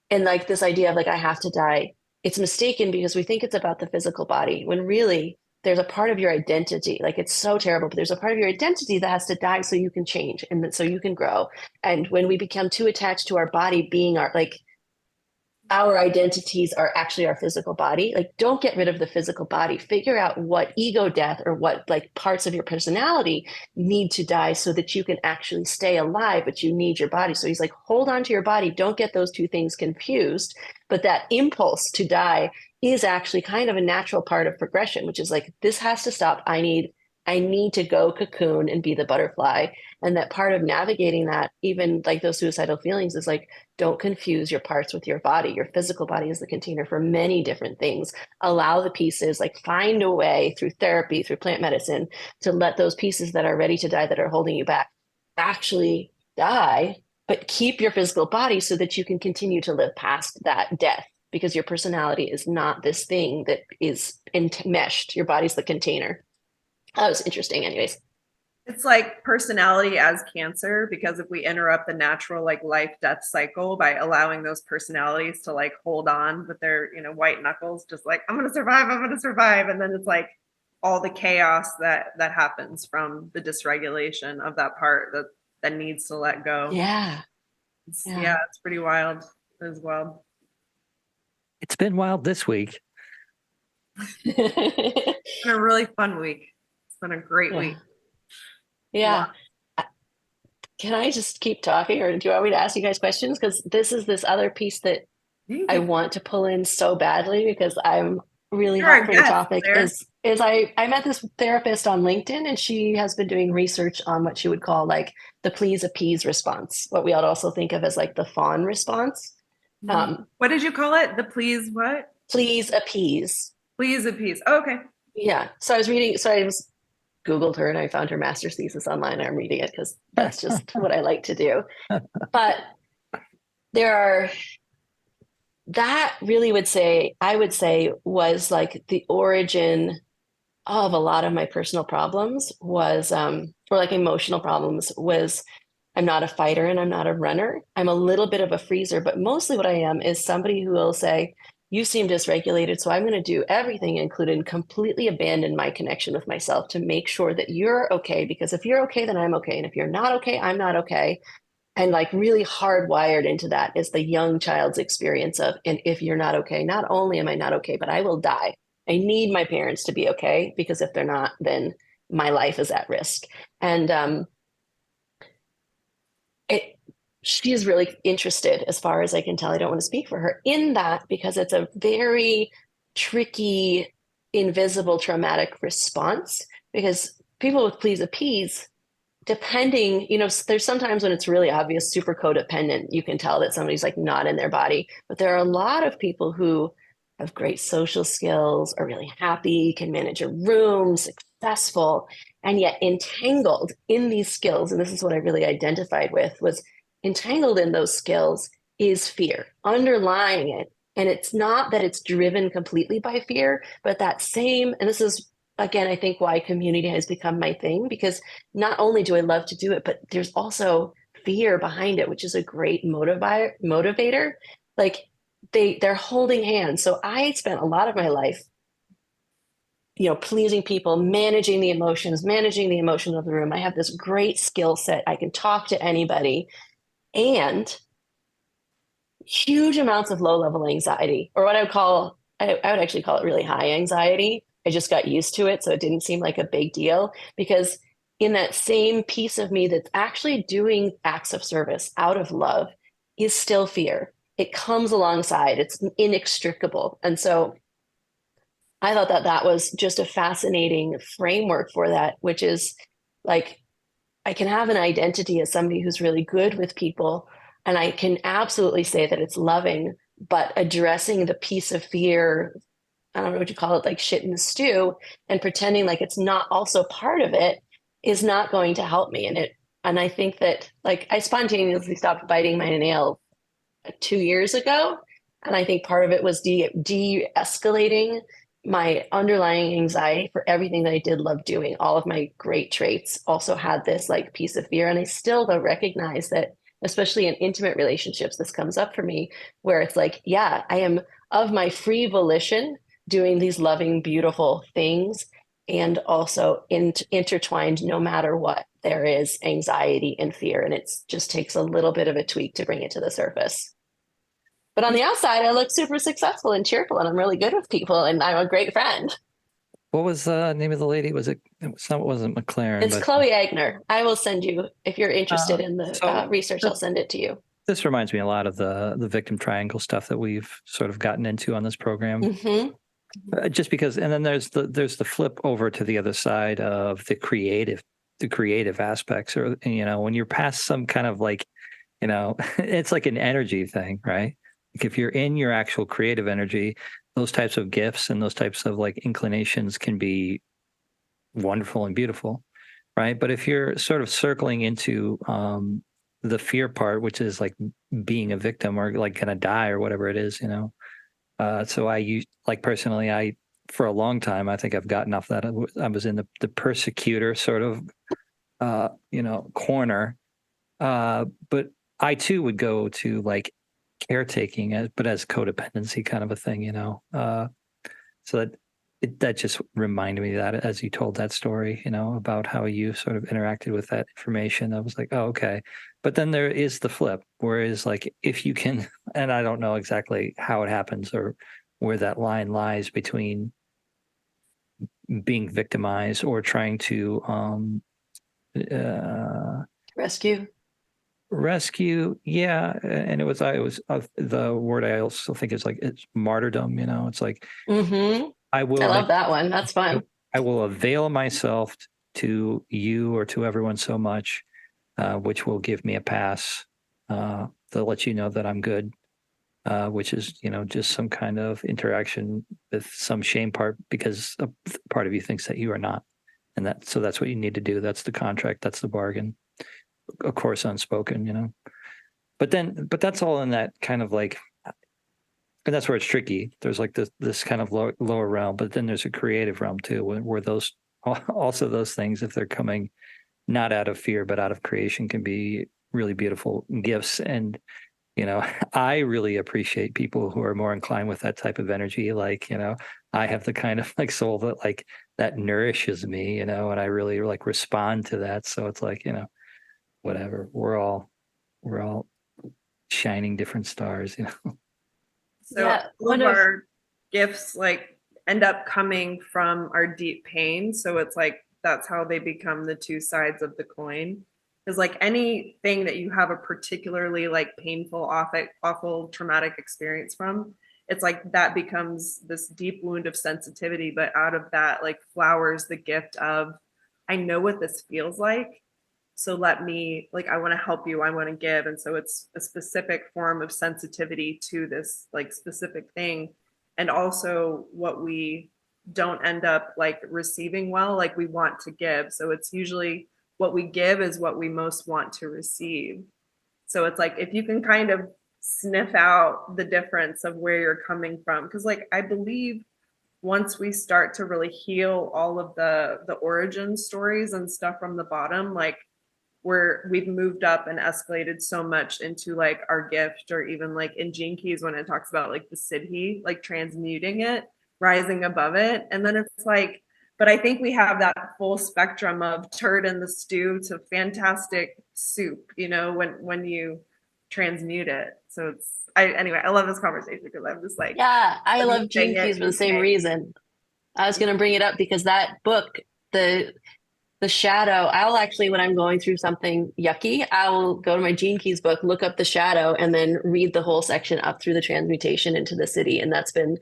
and like this idea of like I have to die, it's mistaken because we think it's about the physical body when really there's a part of your identity. Like it's so terrible, but there's a part of your identity that has to die so you can change and so you can grow. And when we become too attached to our body being our identities are actually our physical body. Like, don't get rid of the physical body. Figure out what ego death or what like parts of your personality need to die so that you can actually stay alive, but you need your body. So he's like, hold on to your body. Don't get those two things confused. But that impulse to die is actually kind of a natural part of progression, which is like, this has to stop. I need to go cocoon and be the butterfly. And that part of navigating that, even like those suicidal feelings, is like, don't confuse your parts with your body. Your physical body is the container for many different things. Allow the pieces, like find a way through therapy, through plant medicine, to let those pieces that are ready to die, that are holding you back, actually die, but keep your physical body so that you can continue to live past that death. Because your personality is not this thing that is enmeshed. Your body's the container. That was interesting, anyways. It's like personality as cancer, because if we interrupt the natural like life death cycle by allowing those personalities to like hold on with their white knuckles, just like I'm gonna survive, and then it's like all the chaos that happens from the dysregulation of that part that needs to let go. Yeah. It's pretty wild as well. It's been wild this week. It's been a really fun week. It's been a great week. Yeah. Can I just keep talking, or do you want me to ask you guys questions? Because this is this other piece that I want to pull in so badly because I'm really hot for the topic. Is I met this therapist on LinkedIn, and she has been doing research on what she would call like the please appease response, what we also think of as like the fawn response. What did you call it? The please what? Please appease. Please appease. Oh, okay. Yeah. So I was Googled her and I found her master's thesis online. I'm reading it because that's just what I like to do. But there are that really I would say was like the origin of a lot of my personal problems was, or like emotional problems was, I'm not a fighter and I'm not a runner. I'm a little bit of a freezer, but mostly what I am is somebody who will say, you seem dysregulated, so I'm going to do everything, including completely abandon my connection with myself to make sure that you're okay. Because if you're okay, then I'm okay. And if you're not okay, I'm not okay. And like really hardwired into that is the young child's experience of, and if you're not okay, not only am I not okay, but I will die. I need my parents to be okay because if they're not, then my life is at risk. And it, she is really interested, as far as I can tell. I don't want to speak for her in that because it's a very tricky, invisible traumatic response. Because people with please appease, depending, there's sometimes when it's really obvious, super codependent, you can tell that somebody's like not in their body. But there are a lot of people who have great social skills, are really happy, can manage a room, successful, and yet entangled in these skills. And this is what I really identified with, was entangled in those skills is fear underlying it. And it's not that it's driven completely by fear, but that same, and this is again, I think why community has become my thing, because not only do I love to do it, but there's also fear behind it, which is a great motivator. Like they're holding hands. So I spent a lot of my life, pleasing people, managing the emotions of the room. I have this great skill set. I can talk to anybody, and huge amounts of low level anxiety, or what I would actually call it really high anxiety. I just got used to it. So it didn't seem like a big deal, because in that same piece of me that's actually doing acts of service out of love is still fear. It comes alongside, it's inextricable. And so I thought that that was just a fascinating framework for that, which is like, I can have an identity as somebody who's really good with people, and I can absolutely say that it's loving, but addressing the piece of fear, I don't know what you call it, like shit in the stew, and pretending like it's not also part of it is not going to help me. And I think that like I spontaneously stopped biting my nail 2 years ago. And I think part of it was de-escalating my underlying anxiety for everything that I did love doing. All of my great traits also had this like piece of fear. And I still though recognize that, especially in intimate relationships, this comes up for me where it's like, yeah, I am of my free volition doing these loving, beautiful things, and also intertwined no matter what. There is anxiety and fear, and it just takes a little bit of a tweak to bring it to the surface. But on the outside, I look super successful and cheerful, and I'm really good with people, and I'm a great friend. What was the name of the lady? It wasn't McLaren, It's but Chloe Agner. I will send you, if you're interested in the so research, I'll send it to you. this reminds me a lot of the victim triangle stuff that we've sort of gotten into on this program. Mm-hmm. Just because, and then there's the flip over to the other side of the creative aspects, or when you're past some kind of like, it's like an energy thing, right? Like if you're in your actual creative energy, those types of gifts and those types of like inclinations can be wonderful and beautiful, right? But if you're sort of circling into the fear part, which is like being a victim or like gonna die or whatever it is, so I use, like, personally, for a long time, I think I've gotten off that. I was in the persecutor sort of, corner. But I too would go to like caretaking, but as codependency kind of a thing, so that just reminded me that as you told that story, about how you sort of interacted with that information. I was like, oh, okay. But then there is the flip, whereas like if you can, and I don't know exactly how it happens or where that line lies between being victimized or trying to Rescue. rescue. Yeah. And it was the word I also think is like, it's martyrdom, it's like, Mm-hmm. I I will love that one. That's fun. I will avail myself to you or to everyone so much, which will give me a pass to let you know that I'm good, which is, just some kind of interaction with some shame part because a part of you thinks that you are not. And so that's what you need to do. That's the contract. That's the bargain. Of course, unspoken, but that's all in that kind of like, And that's where it's tricky. There's like this kind of lower realm, but then there's a creative realm too, where those also those things, if they're coming not out of fear but out of creation, can be really beautiful gifts. And I really appreciate people who are more inclined with that type of energy. Like, I have the kind of like soul that like that nourishes me, and I really like respond to that. So it's like, whatever. We're all shining different stars. So Yeah, all of our gifts like end up coming from our deep pain. So it's like that's how they become the two sides of the coin. Because like anything that you have a particularly like painful, awful, traumatic experience from, it's like that becomes this deep wound of sensitivity. But out of that, like flowers the gift of, I know what this feels like. So let me, like, I want to help you, I want to give. And so it's a specific form of sensitivity to this like specific thing. And also what we don't end up like receiving well, like we want to give. So it's usually what we give is what we most want to receive. So it's like if you can kind of sniff out the difference of where you're coming from, because like I believe once we start to really heal all of the origin stories and stuff from the bottom, like we've moved up and escalated so much into like our gift, or even like in Gene Keys when it talks about like the Siddhi, like transmuting it, rising above it. And then it's like, but I think we have that full spectrum of turd in the stew to fantastic soup, when you transmute it. So anyway, I love this conversation because I'm just like, yeah, I love Gene Keys for the same reason. I was going to bring it up because that book, the shadow, I'll actually, when I'm going through something yucky, I will go to my Gene Keys book, look up the shadow, and then read the whole section up through the transmutation into the Siddhi. And that's been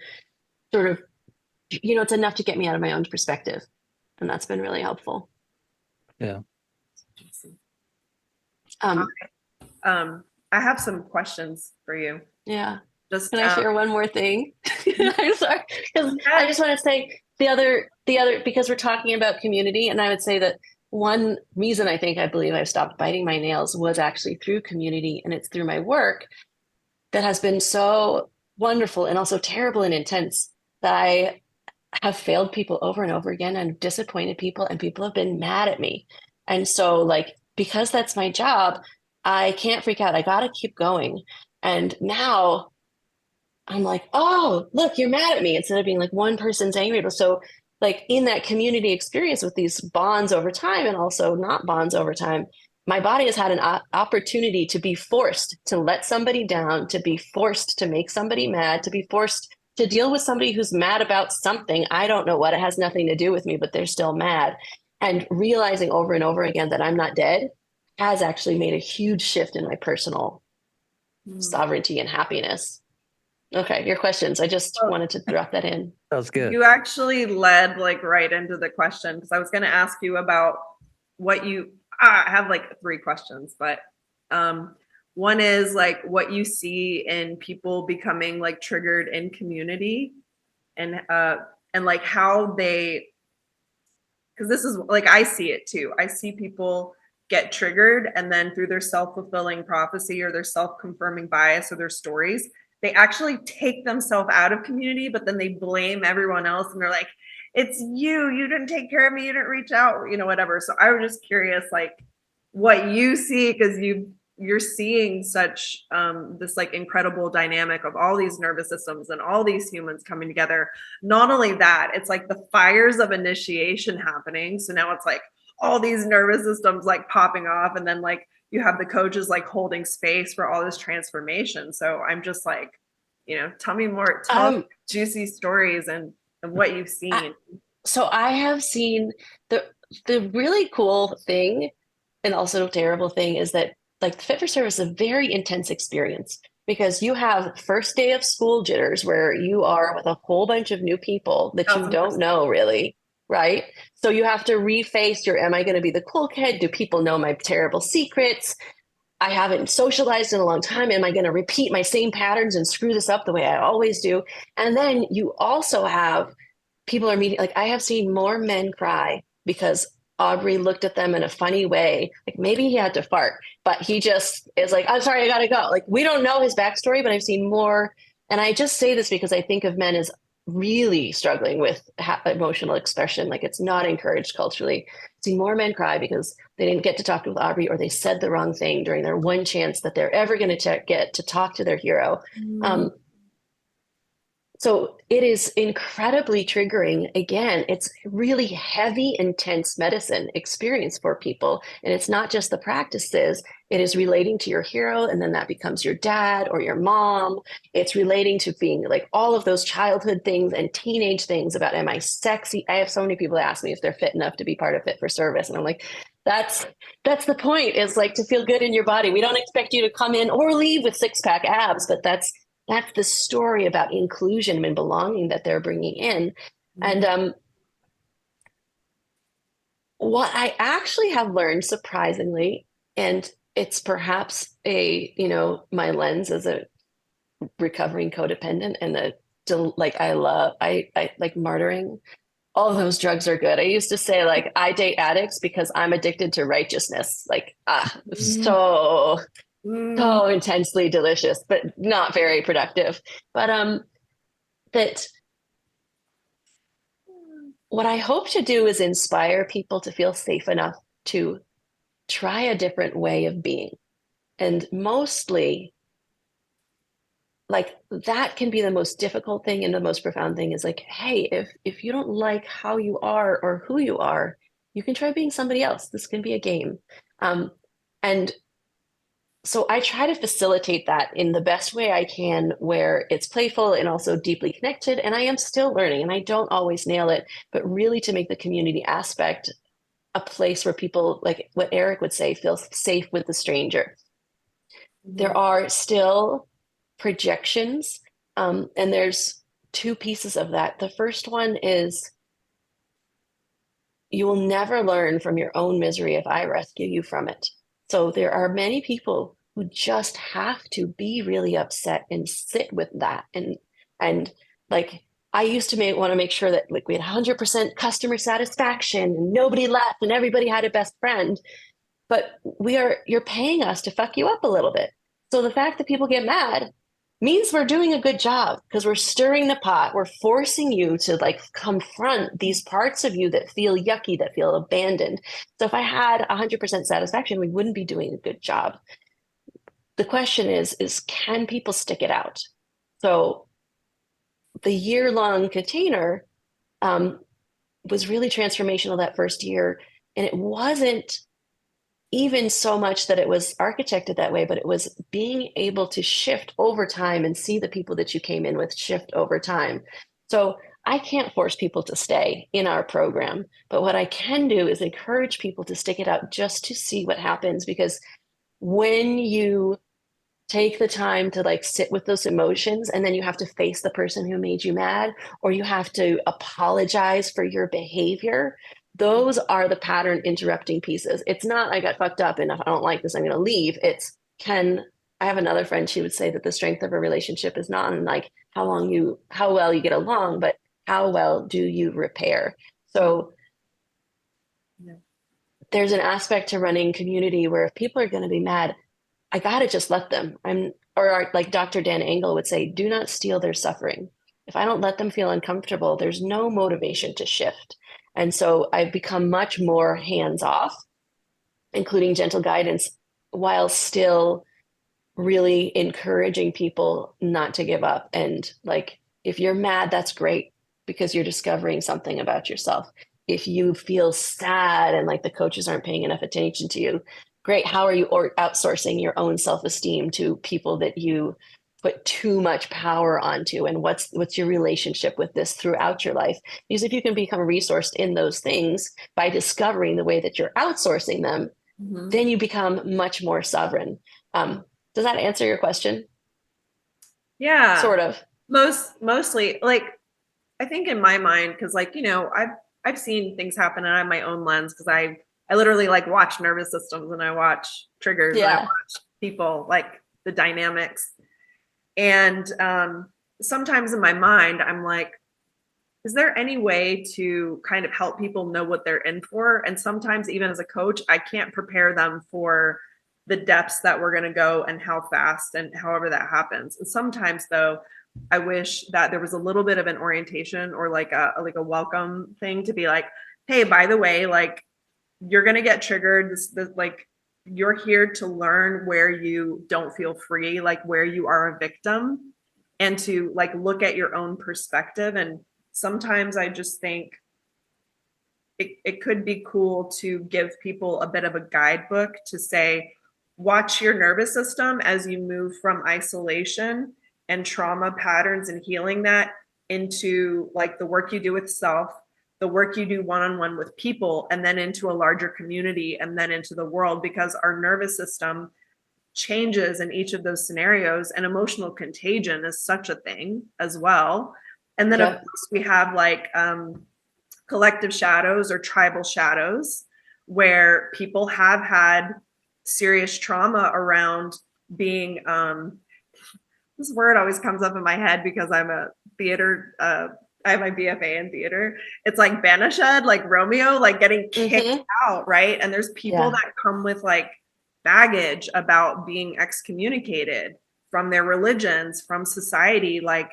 sort of, it's enough to get me out of my own perspective. And that's been really helpful. Yeah. I have some questions for you. Yeah. Just can I share one more thing? I'm sorry, because I just want to say the other because we're talking about community, and I would say that one reason I believe I've stopped biting my nails was actually through community, and it's through my work that has been so wonderful and also terrible and intense that I have failed people over and over again and disappointed people, and people have been mad at me. And so like because that's my job, I can't freak out. I got to keep going. And now I'm like, oh, look, you're mad at me, instead of being like one person's angry. So like in that community experience with these bonds over time and also not bonds over time, my body has had an opportunity to be forced to let somebody down, to be forced to make somebody mad, to be forced to deal with somebody who's mad about something. I don't know what, it has nothing to do with me, but they're still mad. And realizing over and over again that I'm not dead has actually made a huge shift in my personal sovereignty and happiness. Okay, your questions. I just wanted to drop that in. That was good. You actually led like right into the question, because I was going to ask you about what I have like three questions, but one is like what you see in people becoming like triggered in community, and like how they, because this is like I see it too. I see people get triggered, and then through their self-fulfilling prophecy or their self-confirming bias or their stories, they actually take themselves out of community, but then they blame everyone else, and they're like, it's you didn't take care of me, you didn't reach out, whatever. So I was just curious, like what you see, because you're seeing such this like incredible dynamic of all these nervous systems and all these humans coming together. Not only that, it's like the fires of initiation happening. So now it's like all these nervous systems like popping off, and then like you have the coaches like holding space for all this transformation. So I'm just like, tell me more, tell juicy stories and what you've seen. So I have seen the really cool thing, and also terrible thing, is that like Fit for Service is a very intense experience, because you have first day of school jitters where you are with a whole bunch of new people that you don't know really, right? So you have to reface am I going to be the cool kid? Do people know my terrible secrets? I haven't socialized in a long time. Am I going to repeat my same patterns and screw this up the way I always do? And then you also have people are meeting, like I have seen more men cry because Aubrey looked at them in a funny way. Like maybe he had to fart, but he just is like, I'm sorry, I gotta go. Like we don't know his backstory, but I've seen more And I just say this because I think of men as really struggling with emotional expression. Like it's not encouraged culturally. I see more men cry because they didn't get to talk with Aubrey, or they said the wrong thing during their one chance that they're ever going to get to talk to their hero. So it is incredibly triggering. Again, it's really heavy, intense medicine experience for people. And it's not just the practices, it is relating to your hero. And then that becomes your dad or your mom. It's relating to being like all of those childhood things and teenage things about, am I sexy? I have so many people ask me if they're fit enough to be part of Fit for Service. And I'm like, that's the point, is like to feel good in your body. We don't expect you to come in or leave with 6-pack abs, but that's the story about inclusion and belonging that they're bringing in. And what I actually have learned, surprisingly, and it's perhaps my lens as a recovering codependent, and I like martyring. All of those drugs are good. I used to say, like, I date addicts because I'm addicted to righteousness. Like, so intensely delicious, but not very productive. But that what I hope to do is inspire people to feel safe enough to try a different way of being. And mostly, like, that can be the most difficult thing, and the most profound thing is like, hey, if you don't like how you are or who you are, you can try being somebody else. This can be a game. And so I try to facilitate that in the best way I can, where it's playful and also deeply connected. And I am still learning, and I don't always nail it, but really to make the community aspect a place where people, like what Eric would say, feel safe with the stranger. There are still projections, and there's two pieces of that. The first one is, you will never learn from your own misery if I rescue you from it. So there are many people who just have to be really upset and sit with that. And like, I used to want to make sure that, like, we had 100% customer satisfaction and nobody left and everybody had a best friend. But you're paying us to fuck you up a little bit. So the fact that people get mad means we're doing a good job, because we're stirring the pot. We're forcing you to, like, confront these parts of you that feel yucky, that feel abandoned. So if I had 100% satisfaction, we wouldn't be doing a good job. The question is can people stick it out? So the year-long container was really transformational that first year. And it wasn't even so much that it was architected that way, but it was being able to shift over time and see the people that you came in with shift over time. So I can't force people to stay in our program, but what I can do is encourage people to stick it out just to see what happens. Because when you take the time to, like, sit with those emotions, and then you have to face the person who made you mad, or you have to apologize for your behavior, those are the pattern interrupting pieces. It's not, I got fucked up and if I don't like this, I'm going to leave. I have another friend, she would say that the strength of a relationship is not in, like, how well you get along, but how well do you repair? So there's an aspect to running community where if people are going to be mad, I got to just let them. Like Dr. Dan Engel would say, do not steal their suffering. If I don't let them feel uncomfortable, there's no motivation to shift. And so I've become much more hands-off, including gentle guidance, while still really encouraging people not to give up. And, like, if you're mad, that's great, because you're discovering something about yourself. If you feel sad and like the coaches aren't paying enough attention to you, great. How are you outsourcing your own self-esteem to people that you put too much power onto? And what's your relationship with this throughout your life? Because if you can become resourced in those things by discovering the way that you're outsourcing them, then you become much more sovereign. Does that answer your question? Yeah, sort of. Mostly, like, I think in my mind, because, like, I've seen things happen, and I have my own lens, because I literally, like, watch nervous systems, and I watch triggers, and I watch people, like, the dynamics. And sometimes in my mind, I'm like, is there any way to kind of help people know what they're in for? And sometimes, even as a coach, I can't prepare them for the depths that we're going to go and how fast and however that happens. And sometimes, though, I wish that there was a little bit of an orientation or like a welcome thing to be like, hey, by the way, like you're gonna get triggered. This like you're here to learn where you don't feel free, like where you are a victim, and to like look at your own perspective. And sometimes I just think it could be cool to give people a bit of a guidebook to say, watch your nervous system as you move from isolation and trauma patterns and healing that into like the work you do with self, the work you do one-on-one with people, and then into a larger community and then into the world, because our nervous system changes in each of those scenarios, and emotional contagion is such a thing as well. And then of course we have like collective shadows or tribal shadows, where people have had serious trauma around being this word always comes up in my head because I'm a theater I have my BFA in theater. It's like banished, like Romeo, like getting kicked out, right? And there's people that come with like baggage about being excommunicated from their religions, from society, like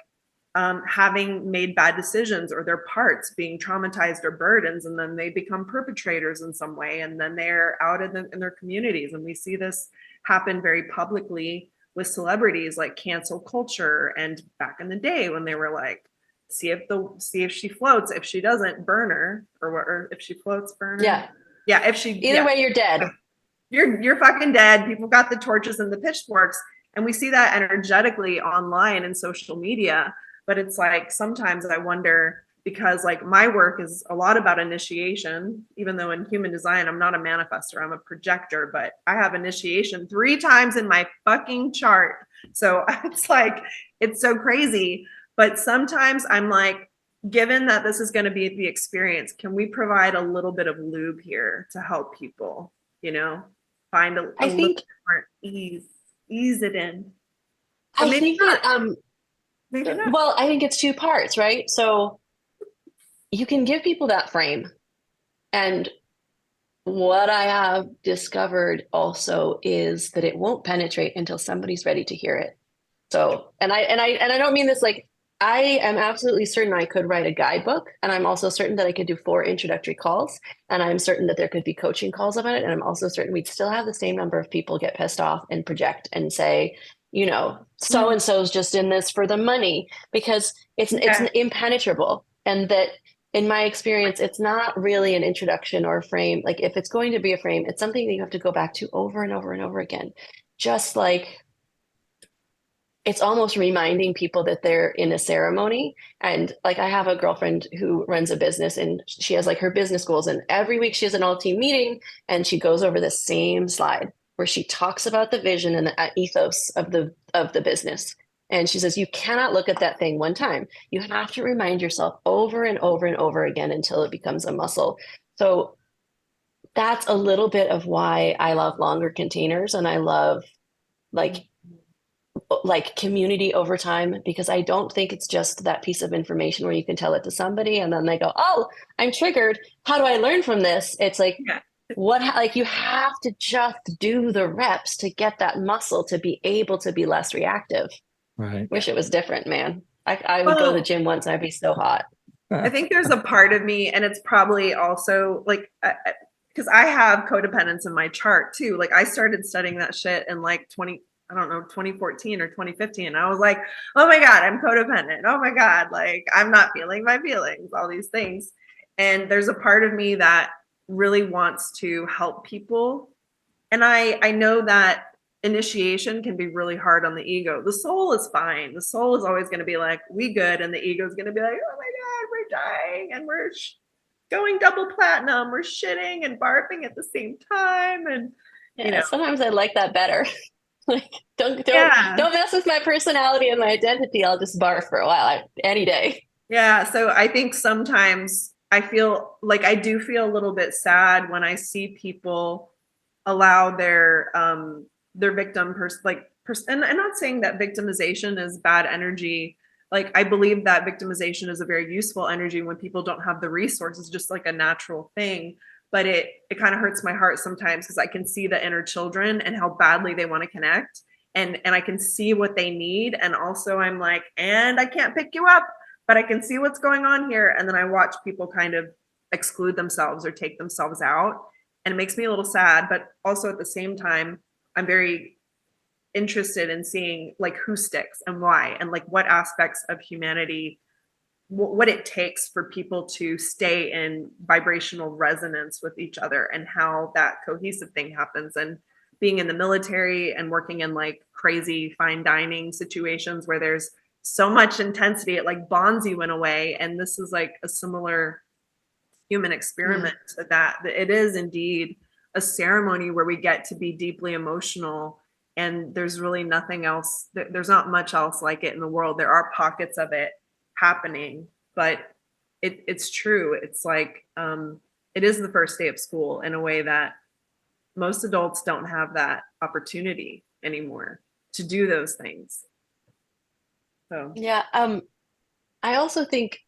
having made bad decisions, or their parts being traumatized or burdens, and then they become perpetrators in some way, and then they're out in their communities. And we see this happen very publicly with celebrities, like cancel culture, and back in the day when they were like, see if she floats, if she doesn't, burn her, or if she floats, burn her. If she either way, you're dead. You're fucking dead. People got the torches and the pitchforks, and we see that energetically online and social media. But it's like, sometimes I wonder, because like my work is a lot about initiation, even though in human design, I'm not a manifestor, I'm a projector, but I have initiation 3 times in my fucking chart. So it's like, it's so crazy. But sometimes I'm like, given that this is going to be the experience, can we provide a little bit of lube here to help people, find a little bit more ease it in? But I think that, maybe not. well, I think it's 2 parts, right? So you can give people that frame. And what I have discovered also is that it won't penetrate until somebody's ready to hear it. So, and I don't mean this like, I am absolutely certain I could write a guidebook, and I'm also certain that I could do 4 introductory calls, and I'm certain that there could be coaching calls about it, and I'm also certain we'd still have the same number of people get pissed off and project and say, so and so's just in this for the money, because it's impenetrable. And that, in my experience, it's not really an introduction or a frame. Like, if it's going to be a frame, it's something that you have to go back to over and over and over again. Just like, it's almost reminding people that they're in a ceremony. And like, I have a girlfriend who runs a business, and she has like her business goals, and every week she has an all team meeting, and she goes over the same slide where she talks about the vision and the ethos of the business. And she says, you cannot look at that thing one time. You have to remind yourself over and over and over again until it becomes a muscle. So that's a little bit of why I love longer containers, and I love like community over time, because I don't think it's just that piece of information where you can tell it to somebody and then they go, oh, I'm triggered. How do I learn from this? It's like, you have to just do the reps to get that muscle to be able to be less reactive. Right. Wish it was different, man. I would go to the gym once and I'd be so hot. I think there's a part of me, and it's probably also like, because I have codependence in my chart too. Like, I started studying that shit in like 2014 or 2015. I was like, oh my God, I'm codependent. Oh my God, like I'm not feeling my feelings, all these things. And there's a part of me that really wants to help people. And I know that initiation can be really hard on the ego. The soul is fine. The soul is always going to be like, we good. And the ego is going to be like, oh my God, we're dying and we're going double platinum. We're shitting and barfing at the same time. And, sometimes I like that better. Like, don't mess with my personality and my identity. I'll just barf for a while, any day. Yeah. So I think sometimes I feel like I do feel a little bit sad when I see people allow their victim and I'm not saying that victimization is bad energy. Like, I believe that victimization is a very useful energy when people don't have the resources, just like a natural thing. But it kind of hurts my heart sometimes, because I can see the inner children and how badly they want to connect. and I can see what they need. And also I'm like, and I can't pick you up, but I can see what's going on here. And then I watch people kind of exclude themselves or take themselves out. And it makes me a little sad, but also at the same time, I'm very interested in seeing like who sticks and why, and like what aspects of humanity, what it takes for people to stay in vibrational resonance with each other, and how that cohesive thing happens. And being in the military and working in like crazy fine dining situations where there's so much intensity, it like bonds you in a way. And this is like a similar human experiment to that it is indeed a ceremony where we get to be deeply emotional, and there's really nothing else, there's not much else like it in the world. There are pockets of it happening, but it's true. It's like it is the first day of school in a way that most adults don't have that opportunity anymore to do those things. So Yeah. I also think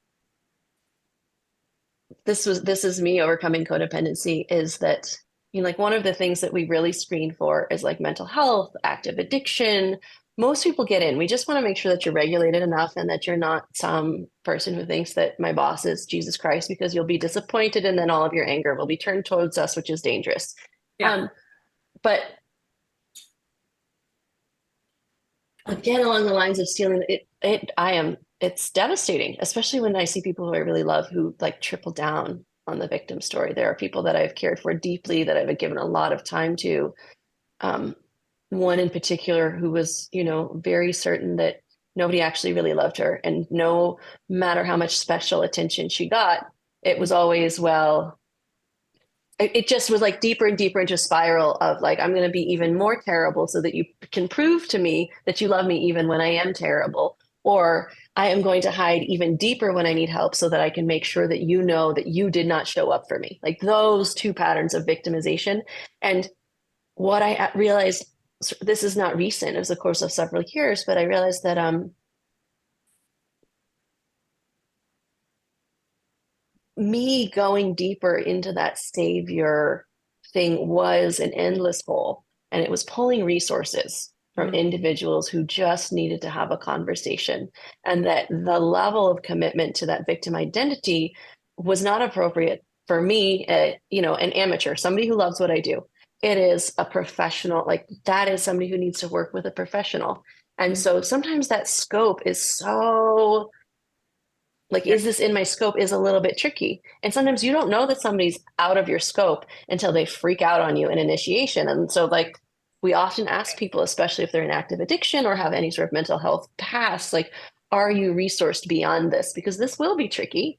this is me overcoming codependency, is that, you know, like one of the things that we really screen for is like mental health, active addiction. Most people get in. We just want to make sure that you're regulated enough and that you're not some person who thinks that my boss is Jesus Christ, because you'll be disappointed and then all of your anger will be turned towards us, which is dangerous. yeah. But again, along the lines of stealing, it's devastating, especially when I see people who I really love who like triple down on the victim story. There are people that I've cared for deeply, that I've given a lot of time to. One in particular who was, you know, very certain that nobody actually really loved her. And no matter how much special attention she got, it was always, well, it just was like deeper and deeper into a spiral of like, I'm going to be even more terrible so that you can prove to me that you love me even when I am terrible. Or I am going to hide even deeper when I need help so that I can make sure that you know that you did not show up for me. Like those two patterns of victimization. And what I realized, this is not recent, it was the course of several years, but I realized that me going deeper into that savior thing was an endless hole, and it was pulling resources from individuals who just needed to have a conversation, and that the level of commitment to that victim identity was not appropriate for me, you know, an amateur, somebody who loves what I do. It is a professional, like that is somebody who needs to work with a professional. And so sometimes that scope is so like, is this in my scope, is a little bit tricky. And sometimes you don't know that somebody's out of your scope until they freak out on you in initiation. And so like we often ask people, especially if they're in active addiction or have any sort of mental health past, like, are you resourced beyond this? Because this will be tricky.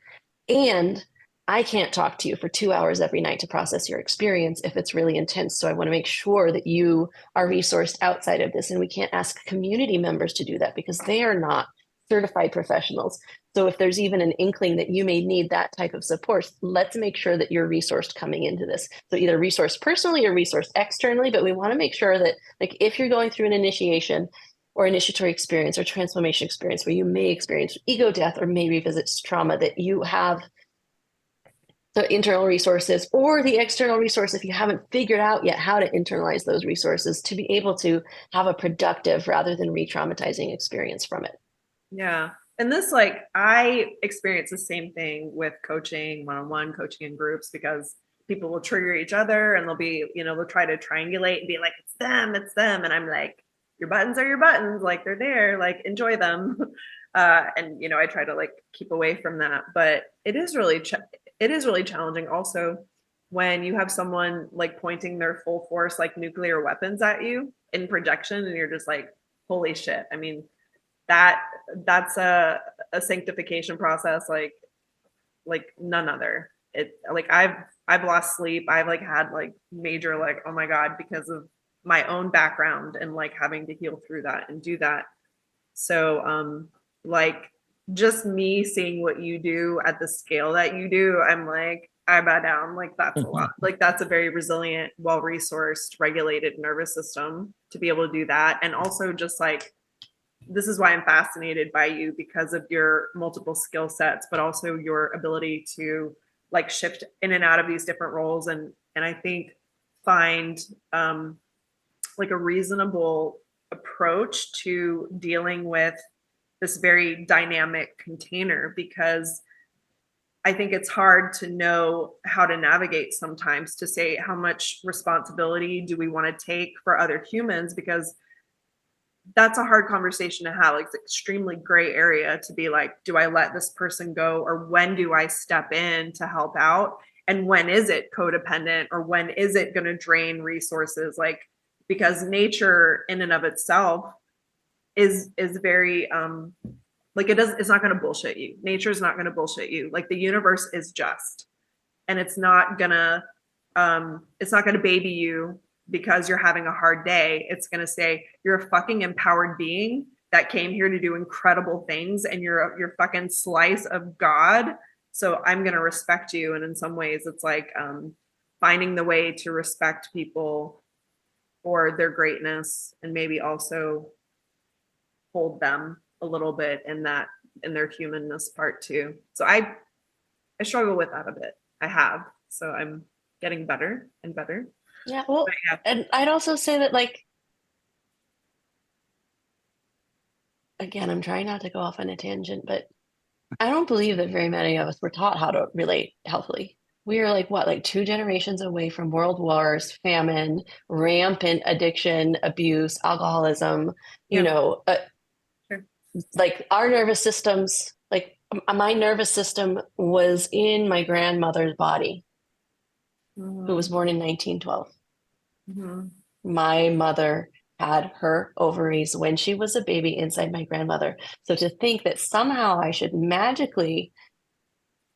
And I can't talk to you for 2 hours every night to process your experience if it's really intense. So I want to make sure that you are resourced outside of this. And we can't ask community members to do that because they are not certified professionals. So if there's even an inkling that you may need that type of support, let's make sure that you're resourced coming into this. So either resourced personally or resourced externally, but we want to make sure that like if you're going through an initiation or initiatory experience or transformation experience where you may experience ego death or may revisit trauma, that you have the internal resources or the external resource if you haven't figured out yet how to internalize those resources to be able to have a productive rather than re-traumatizing experience from it. Yeah. And this, like, I experience the same thing with coaching, one-on-one coaching in groups, because people will trigger each other and they'll be, you know, they'll try to triangulate and be like, it's them, it's them. And I'm like, your buttons are your buttons. Like, they're there, like, enjoy them. And, you know, I try to like keep away from that, but it is really challenging also when you have someone like pointing their full force, like nuclear weapons at you in projection. And you're just like, holy shit. I mean, that's a sanctification process like none other. It like I've lost sleep. I've like had like major like, oh my God, because of my own background and like having to heal through that and do that. So like just me seeing what you do at the scale that you do, I'm like, I bow down. Like that's a lot. Like that's a very resilient, well-resourced, regulated nervous system to be able to do that. And also just like, this is why I'm fascinated by you, because of your multiple skill sets, but also your ability to like shift in and out of these different roles. And I think find like a reasonable approach to dealing with this very dynamic container, because I think it's hard to know how to navigate sometimes, to say how much responsibility do we want to take for other humans, because that's a hard conversation to have. Like, it's extremely gray area to be like, do I let this person go, or when do I step in to help out? And when is it codependent, or when is it going to drain resources? Like, because nature in and of itself is very like, it's not going to bullshit you. Nature is not going to bullshit you. Like, the universe is just, and it's not gonna baby you because you're having a hard day. It's going to say, you're a fucking empowered being that came here to do incredible things, and you're fucking slice of God. So I'm going to respect you. And in some ways it's like finding the way to respect people for their greatness, and maybe also hold them a little bit in their humanness part too. So I struggle with that a bit. I have. So I'm getting better and better. Yeah, well, Yeah. and I'd also say that, like, again, I'm trying not to go off on a tangent, but I don't believe that very many of us were taught how to relate healthily. We are like 2 generations away from world wars, famine, rampant addiction, abuse, alcoholism, Sure. like our nervous systems, like my nervous system was in my grandmother's body, who was born in 1912. Mm-hmm. My mother had her ovaries when she was a baby inside my grandmother. So to think that somehow I should magically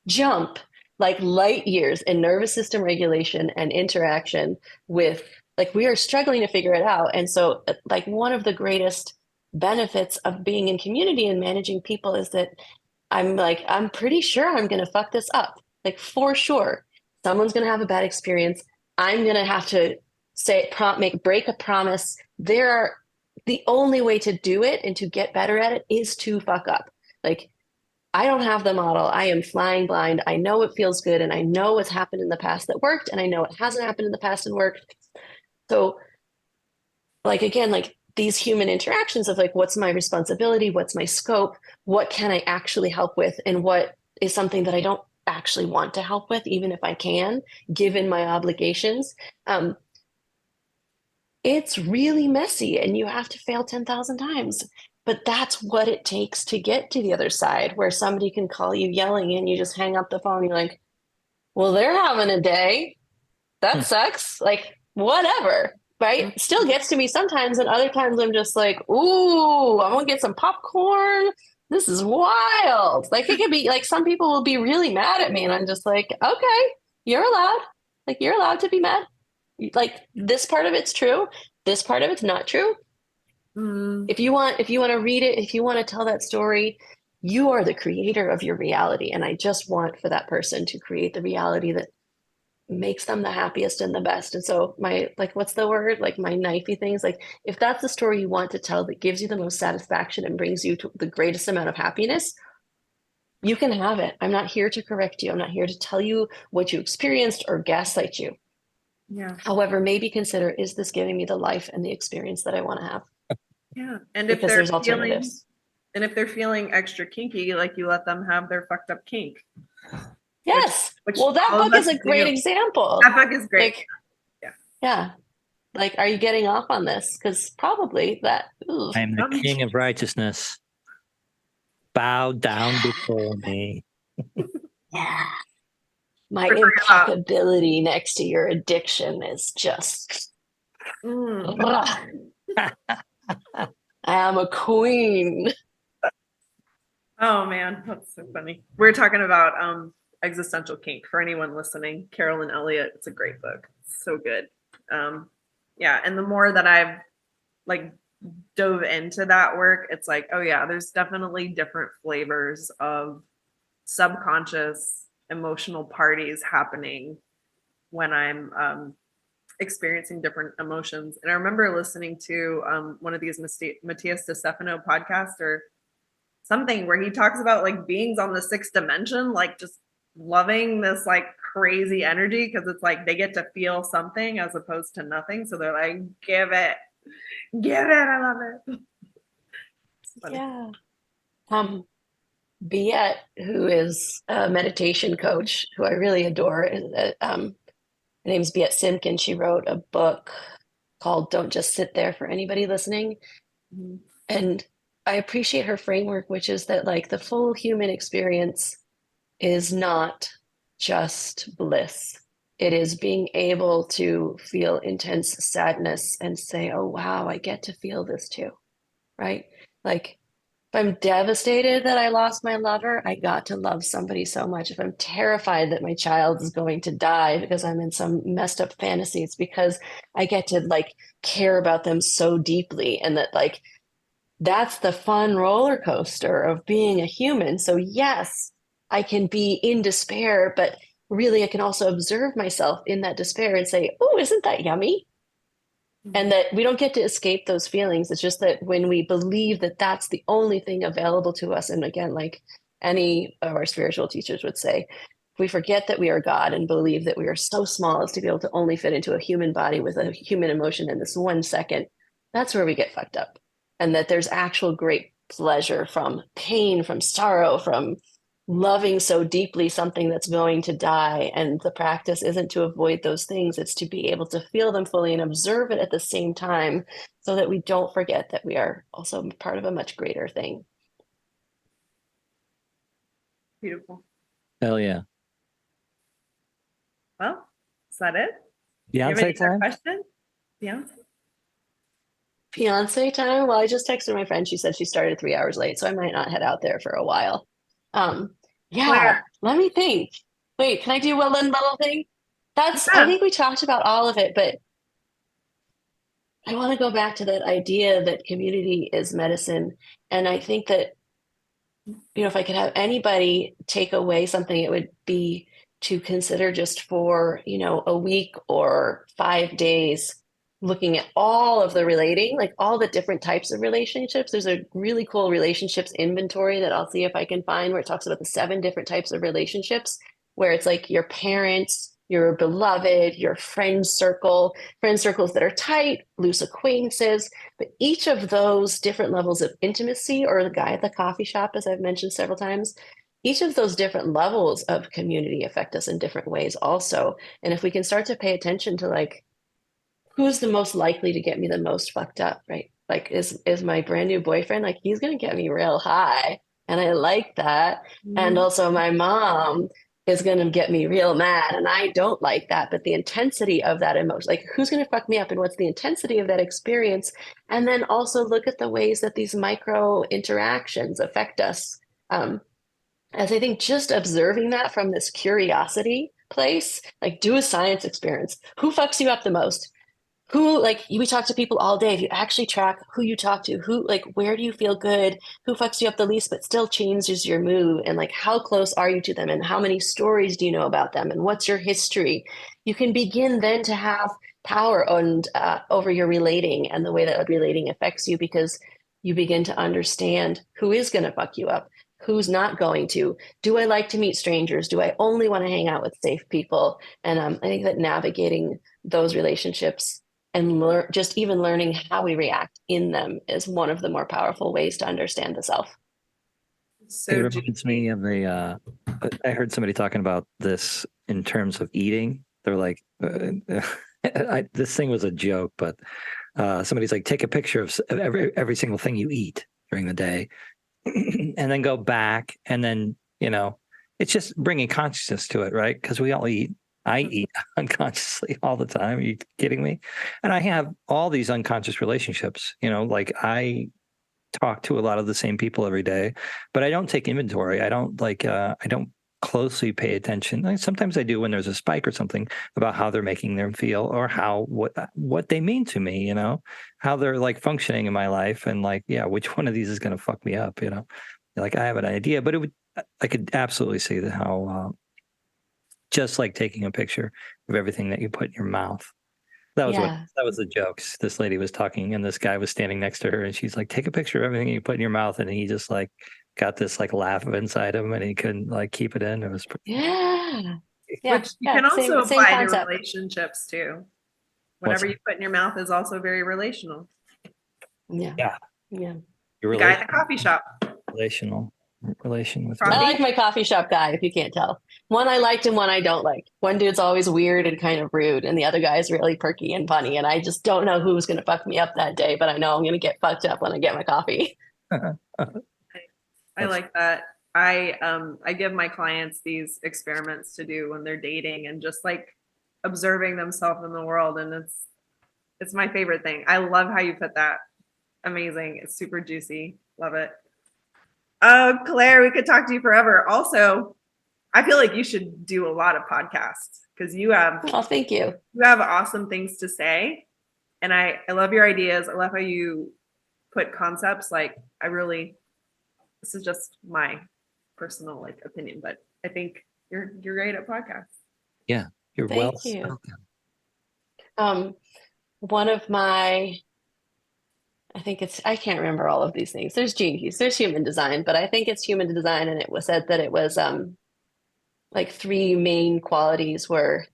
jump like light years in nervous system regulation and interaction with, like, we are struggling to figure it out. And so, like, one of the greatest benefits of being in community and managing people is that I'm pretty sure I'm going to fuck this up. Like, for sure, someone's going to have a bad experience. I'm going to have to break a promise. The only way to do it and to get better at it is to fuck up. Like, I don't have the model. I am flying blind. I know it feels good, and I know what's happened in the past that worked, and I know it hasn't happened in the past and worked. So, like, again, like, these human interactions of, like, what's my responsibility? What's my scope? What can I actually help with? And what is something that I don't actually want to help with, even if I can, given my obligations? It's really messy, and you have to fail 10,000 times. But that's what it takes to get to the other side, where somebody can call you yelling and you just hang up the phone. You're like, well, they're having a day. That sucks. Like, whatever. Right? Still gets to me sometimes. And other times I'm just like, ooh, I'm going to get some popcorn. This is wild. Like, it could be like, some people will be really mad at me. And I'm just like, okay, you're allowed. Like, you're allowed to be mad. Like, this part of it's true. This part of it's not true. If you want to read it, if you want to tell that story, you are the creator of your reality. And I just want for that person to create the reality that makes them the happiest and the best. And so what's the word? Like, my knifey things, like, if that's the story you want to tell that gives you the most satisfaction and brings you to the greatest amount of happiness, you can have it. I'm not here to correct you. I'm not here to tell you what you experienced or gaslight you. Yeah. However, maybe consider, is this giving me the life and the experience that I want to have? Yeah. And Because there's alternatives. If they're feeling extra kinky, like, you let them have their fucked up kink. Yes. Which Well, that all of book is us a great do. example. That book is great. Like, Yeah. yeah. Like, are you getting off on this? Because probably that. Ooh. I am the king of righteousness. Bow down before me. Yeah. My What forget about- impeccability next to your addiction is just. I am a queen. Oh man, that's so funny. We're talking about existential kink for anyone listening. Carolyn Elliott, it's a great book. It's so good. Yeah, and the more that I've like dove into that work, it's like, oh yeah, there's definitely different flavors of subconscious emotional parties happening when I'm experiencing different emotions. And I remember listening to one of these Matthias DeStefano podcasts or something where he talks about like beings on the 6th dimension, like just loving this like crazy energy, because it's like they get to feel something as opposed to nothing. So they're like, give it, Give it. I love it. It's funny. Yeah. Biet, who is a meditation coach, who I really adore, her name's Biet Simkin. She wrote a book called Don't Just Sit There for anybody listening. Mhm. And I appreciate her framework, which is that like the full human experience is not just bliss. It is being able to feel intense sadness and say, oh, wow, I get to feel this too, right? Like if I'm devastated that I lost my lover, I got to love somebody so much. If I'm terrified that my child is going to die because I'm in some messed up fantasy, it's because I get to like care about them so deeply. And that like that's the fun roller coaster of being a human. So yes, I can be in despair, but really I can also observe myself in that despair and say, oh, isn't that yummy? And that we don't get to escape those feelings. It's just that when we believe that that's the only thing available to us, and again, like any of our spiritual teachers would say, if we forget that we are God and believe that we are so small as to be able to only fit into a human body with a human emotion in this 1 second, that's where we get fucked up. And that there's actual great pleasure from pain, from sorrow, from loving so deeply something that's going to die. And the practice isn't to avoid those things, it's to be able to feel them fully and observe it at the same time so that we don't forget that we are also part of a much greater thing. Beautiful. Hell yeah. Well, is that it? You have any Beyonce other time? question? Beyonce? Beyonce time? Well, I just texted my friend. She said she started 3 hours late, so I might not head out there for a while. Yeah, Claire. let me think. Wait, can I do one little thing? I Yeah. think we talked about all of it, but I want to go back to that idea that community is medicine. And I think that, if I could have anybody take away something, it would be to consider just for, a week or 5 days, looking at all of the relating, like all the different types of relationships. There's a really cool relationships inventory that I'll see if I can find where it talks about the 7 different types of relationships, where it's like your parents, your beloved, your friend circles that are tight, loose acquaintances, but each of those different levels of intimacy, or the guy at the coffee shop, as I've mentioned several times, each of those different levels of community affect us in different ways also. And if we can start to pay attention to like, who's the most likely to get me the most fucked up, right? Like, is my brand new boyfriend, like, he's going to get me real high. And I like that. And Mhm. also, my mom is going to get me real mad. And I don't like that. But the intensity of that emotion, like, who's going to fuck me up and what's the intensity of that experience? And then also look at the ways that these micro interactions affect us. As I think just observing that from this curiosity place, like, do a science experience. Who fucks you up the most? Who, like, we talk to people all day. If you actually track who you talk to, who, like, where do you feel good, who fucks you up the least but still changes your mood, and like how close are you to them, and how many stories do you know about them, and what's your history? You can begin then to have power and over your relating and the way that relating affects you, because you begin to understand who is going to fuck you up, who's not going to. Do I like to meet strangers? Do I only want to hang out with safe people? And I think that navigating those relationships and just even learning how we react in them is one of the more powerful ways to understand the self. It So reminds me of I heard somebody talking about this in terms of eating. They're like, this thing was a joke, but somebody's like, take a picture of every single thing you eat during the day and then go back. And then, it's just bringing consciousness to it, right? Because we all eat. I eat unconsciously all the time. Are you kidding me? And I have all these unconscious relationships, like I talk to a lot of the same people every day, but I don't take inventory. I don't I don't closely pay attention. Like, sometimes I do when there's a spike or something about how they're making them feel, or what they mean to me, how they're like functioning in my life, and like, yeah, which one of these is going to fuck me up, like I have an idea, but I could absolutely see how just like taking a picture of everything that you put in your mouth. That was the jokes. This lady was talking, and this guy was standing next to her, and she's like, "Take a picture of everything you put in your mouth," and he just like got this like laugh inside him, and he couldn't like keep it in. It was Yeah. which you can Same also same apply to concept. relationships too. whatever you put in your mouth is also very relational. Yeah. Your The guy at the coffee shop. relation with Coffee. I like my coffee shop guy, if you can't tell. One I liked and one I don't like. One dude's always weird and kind of rude, and the other guy's really perky and funny. And I just don't know who's going to fuck me up that day, but I know I'm going to get fucked up when I get my coffee. I like that. I give my clients these experiments to do when they're dating and just like observing themselves in the world, and it's my favorite thing. I love how you put that. Amazing. It's super juicy. Love it. Oh, Claire, we could talk to you forever. Also, I feel like you should do a lot of podcasts because you have Oh, thank you. awesome things to say. And I love your ideas. I love how you put concepts. Like this is just my personal like opinion, but I think you're great at podcasts. Yeah, you're Thank well you. spoken. One of my, I can't remember all of these things. There's gene keys, there's human design, but I think it's human design. And it was said that it was like 3 main qualities were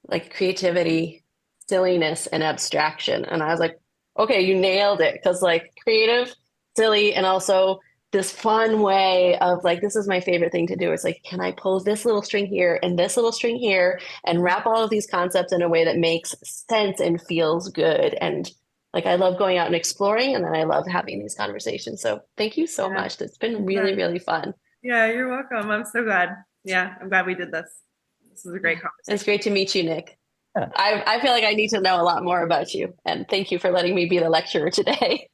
like creativity, silliness, and abstraction. And I was like, okay, you nailed it. Because like creative, silly, and also this fun way of like, this is my favorite thing to do. It's like, can I pull this little string here and this little string here and wrap all of these concepts in a way that makes sense and feels good? And like, I love going out and exploring, and then I love having these conversations. So thank you so much. It's been really, really fun. Yeah, you're welcome. I'm so glad. Yeah, I'm glad we did this. This is a great conversation. It's great to meet you, Nick. Yeah. I feel like I need to know a lot more about you. And thank you for letting me be the lecturer today.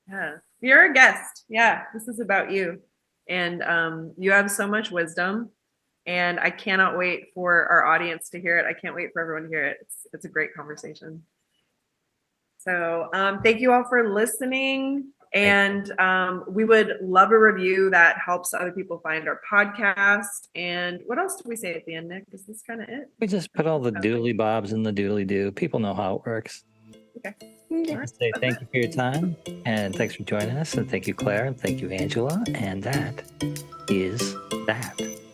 Yeah, you're a guest. Yeah, this is about you. And you have so much wisdom. And I cannot wait for our audience to hear it. I can't wait for everyone to hear it. It's a great conversation. So thank you all for listening. And we would love a review that helps other people find our podcast. And what else do we say at the end, Nick? Is this kind of it? We just put all the doodly bobs in the doodly do. People know how it works. Okay. Say thank you for your time, and thanks for joining us, and thank you, Claire, and thank you, Angela, and that is that.